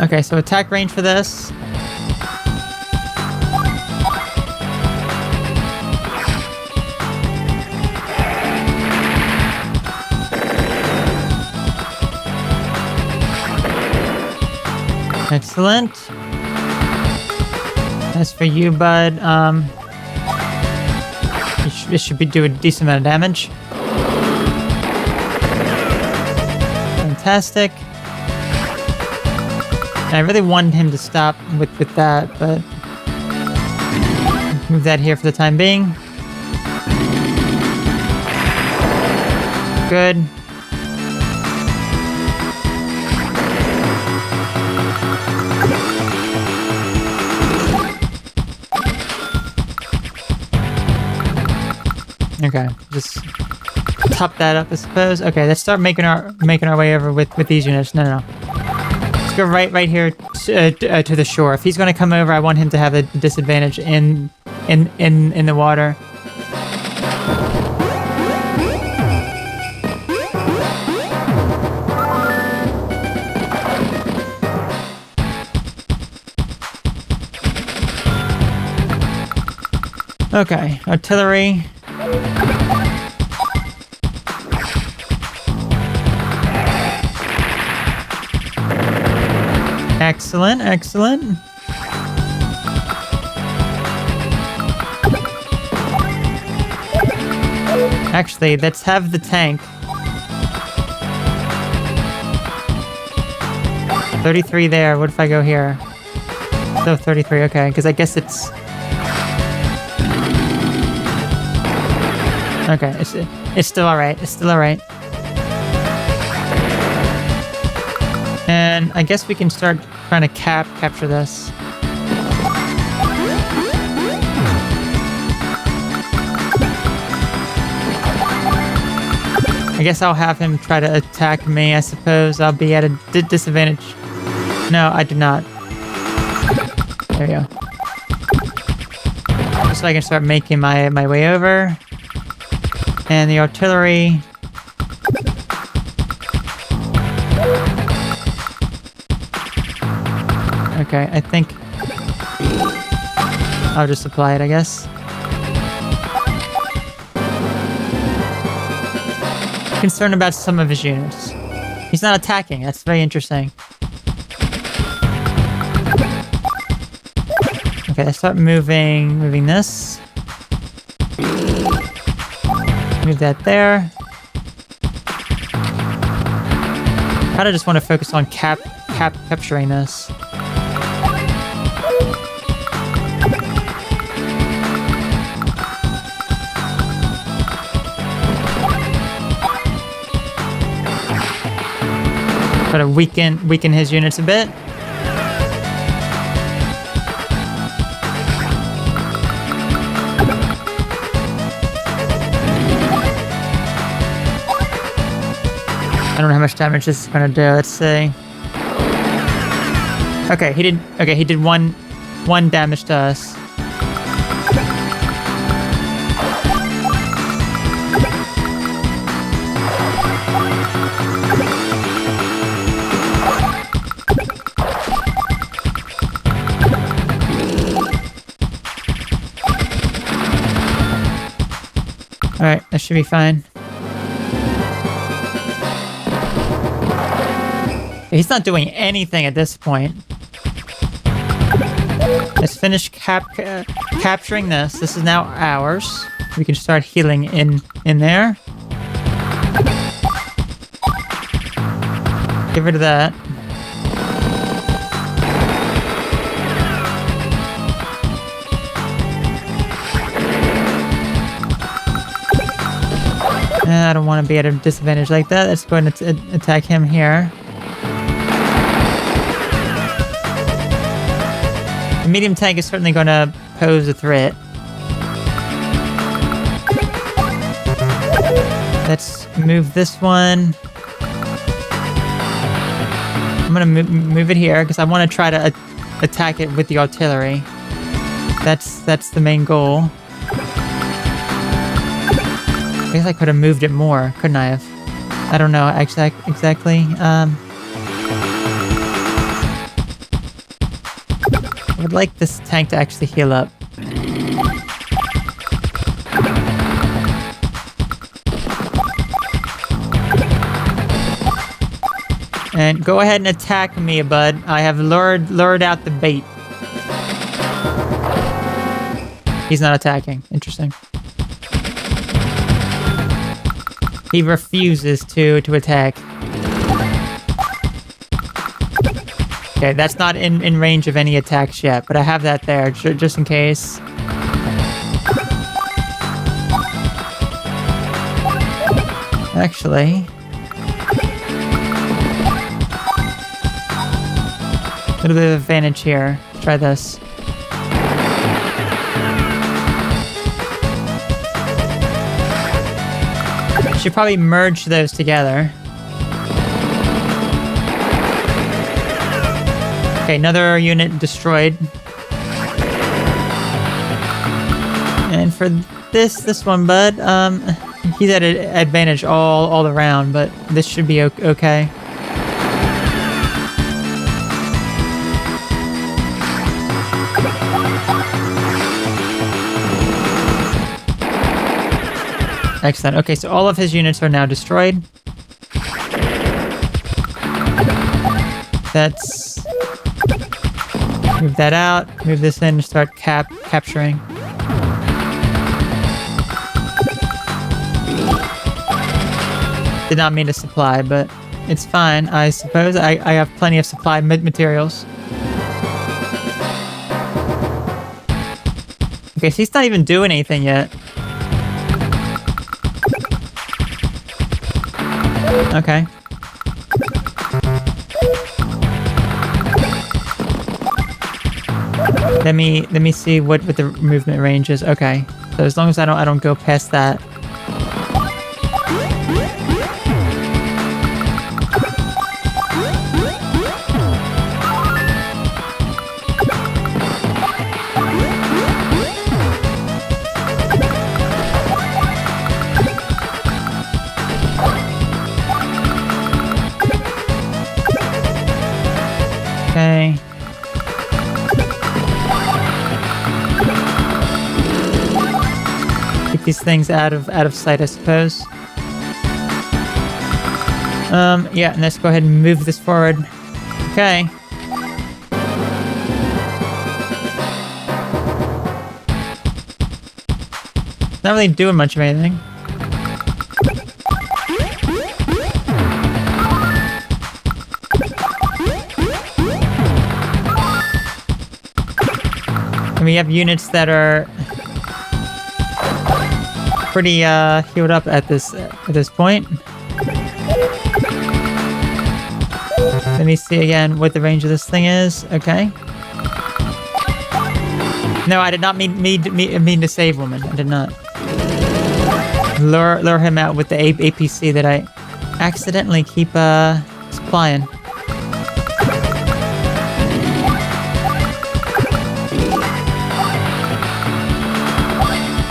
Okay, so attack range for this. Excellent. As for you, bud, it should be doing a decent amount of damage. Fantastic. And I really wanted him to stop with that, but move that here for the time being. Good. Okay, just top that up, I suppose. Okay, let's start making our way over with these units. No. Let's go right here to the shore. If he's going to come over, I want him to have a disadvantage in the water. Okay, artillery. Excellent, excellent. Actually, let's have the tank. 33 there. What if I go here? So 33, okay, because I guess it's... Okay, it's still alright. It's still alright. And I guess we can start trying to capture this. I guess I'll have him try to attack me, I suppose. I'll be at a disadvantage. No, I do not. There you go. Just so I can start making my way over. And the artillery... Okay, I think I'll just apply it, I guess. Concerned about some of his units. He's not attacking. That's very interesting. Okay, let's start moving this. Move that there. kind of just want to focus on capturing this. Try to weaken his units a bit. I don't know how much damage this is gonna do. Let's see. Okay, he did. Okay, he did one damage to us. All right, that should be fine. He's not doing anything at this point. Let's finish capturing this. This is now ours. We can start healing in there. Get rid of that. I don't want to be at a disadvantage like that. Let's go ahead and attack him here. The medium tank is certainly going to pose a threat. Let's move this one. I'm going to move it here because I want to try to attack it with the artillery. That's the main goal. I guess I could have moved it more, couldn't I have? I don't know exactly. I would like this tank to actually heal up. And go ahead and attack me, bud. I have lured out the bait. He's not attacking. Interesting. He refuses to attack. Okay, that's not in range of any attacks yet, but I have that there just in case. Actually, a little bit of advantage here. Let's try this. Should probably merge those together. Okay, another unit destroyed. And for this one, bud, he's at an advantage all around, but this should be okay. Excellent. Okay, so all of his units are now destroyed. Let's move that out. Move this in and start capturing. Did not mean to supply, but it's fine, I suppose. I have plenty of supply materials. Okay, so he's not even doing anything yet. Okay. Let me see what the movement range is. Okay. So as long as I don't go past that. Okay. Keep these things out of sight, I suppose. Yeah, and let's go ahead and move this forward. Okay. Not really doing much of anything. And we have units that are pretty healed up at this point. Let me see again what the range of this thing is. Okay. No, I did not mean to save woman. I did not. Lure him out with the APC that I accidentally keep supplying.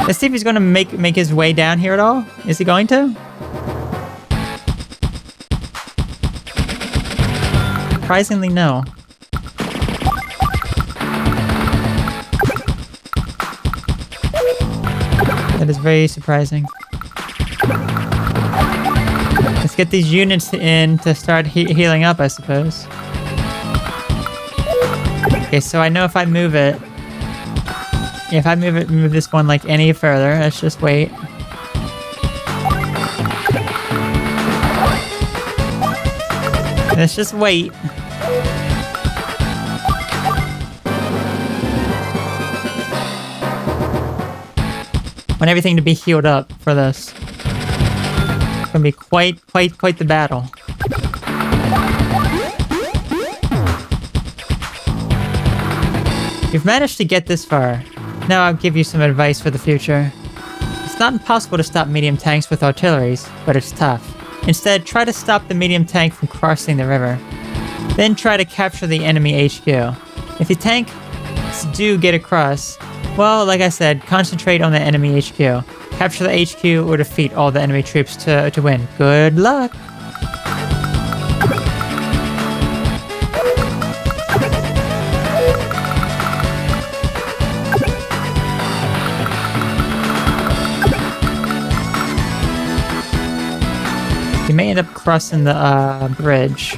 Let's see if he's going to make his way down here at all. Is he going to? Surprisingly, no. That is very surprising. Let's get these units in to start healing up, I suppose. Okay, so I know if I move it... If I move this one like any further, let's just wait. Let's just wait. Want everything to be healed up for this. It's gonna be quite the battle. You've managed to get this far. Now I'll give you some advice for the future. It's not impossible to stop medium tanks with artilleries, but it's tough. Instead, try to stop the medium tank from crossing the river. Then try to capture the enemy HQ. If the tanks do get across, well, like I said, concentrate on the enemy HQ. Capture the HQ or defeat all the enemy troops to win. Good luck! You may end up crossing the bridge.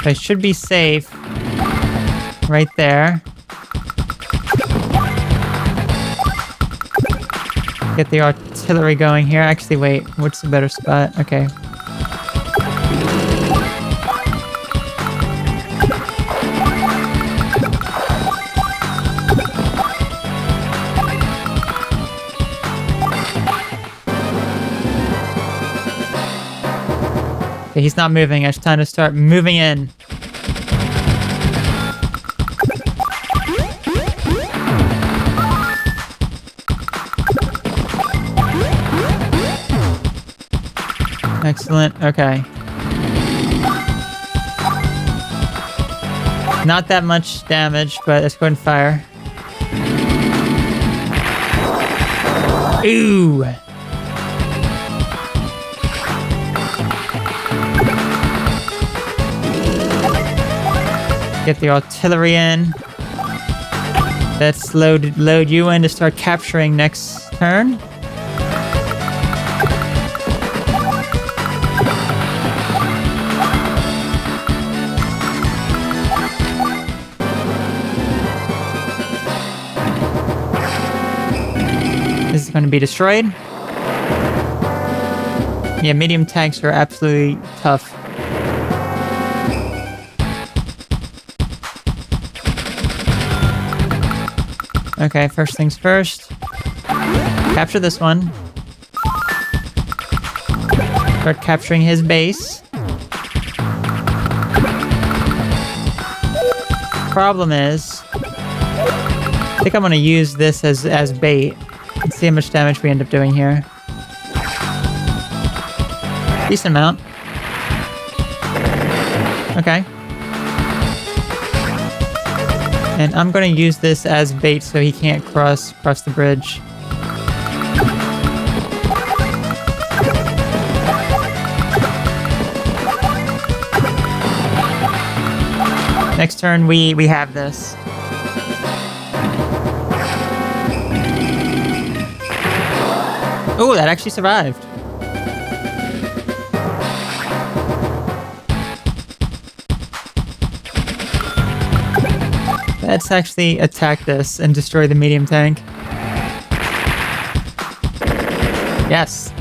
I should be safe right there. Get the artillery going here. Actually, wait. What's the better spot? Okay. Okay, he's not moving. It's time to start moving in. Excellent. Okay. Not that much damage, but let's go ahead and fire. Ooh! Get the artillery in. Let's load you in to start capturing next turn. This is going to be destroyed. Yeah, medium tanks are absolutely tough. Okay, first things first. Capture this one. Start capturing his base. Problem is, I think I'm gonna use this as bait. Let's see how much damage we end up doing here. Decent amount. Okay. And I'm going to use this as bait so he can't cross the bridge. Next turn, we have this. Oh, that actually survived. Let's actually attack this and destroy the medium tank. Yes.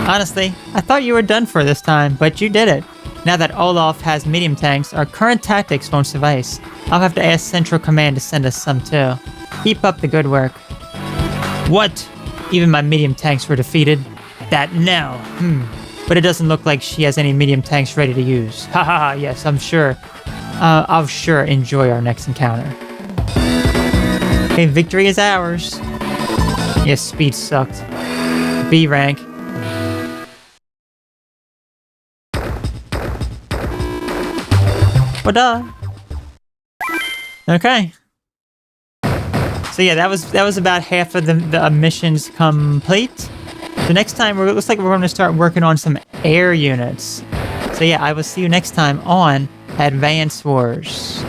Honestly, I thought you were done for this time, but you did it. Now that Olaf has medium tanks, our current tactics won't suffice. I'll have to ask Central Command to send us some too. Keep up the good work. What? Even my medium tanks were defeated? That no. But it doesn't look like she has any medium tanks ready to use. Haha, yes, I'm sure. I'll sure enjoy our next encounter. Okay, victory is ours. Yes, speed sucked. B rank. Well, duh. Okay. So yeah, that was about half of the missions complete. So next time, it looks like we're going to start working on some air units. So yeah, I will see you next time on Advance Wars.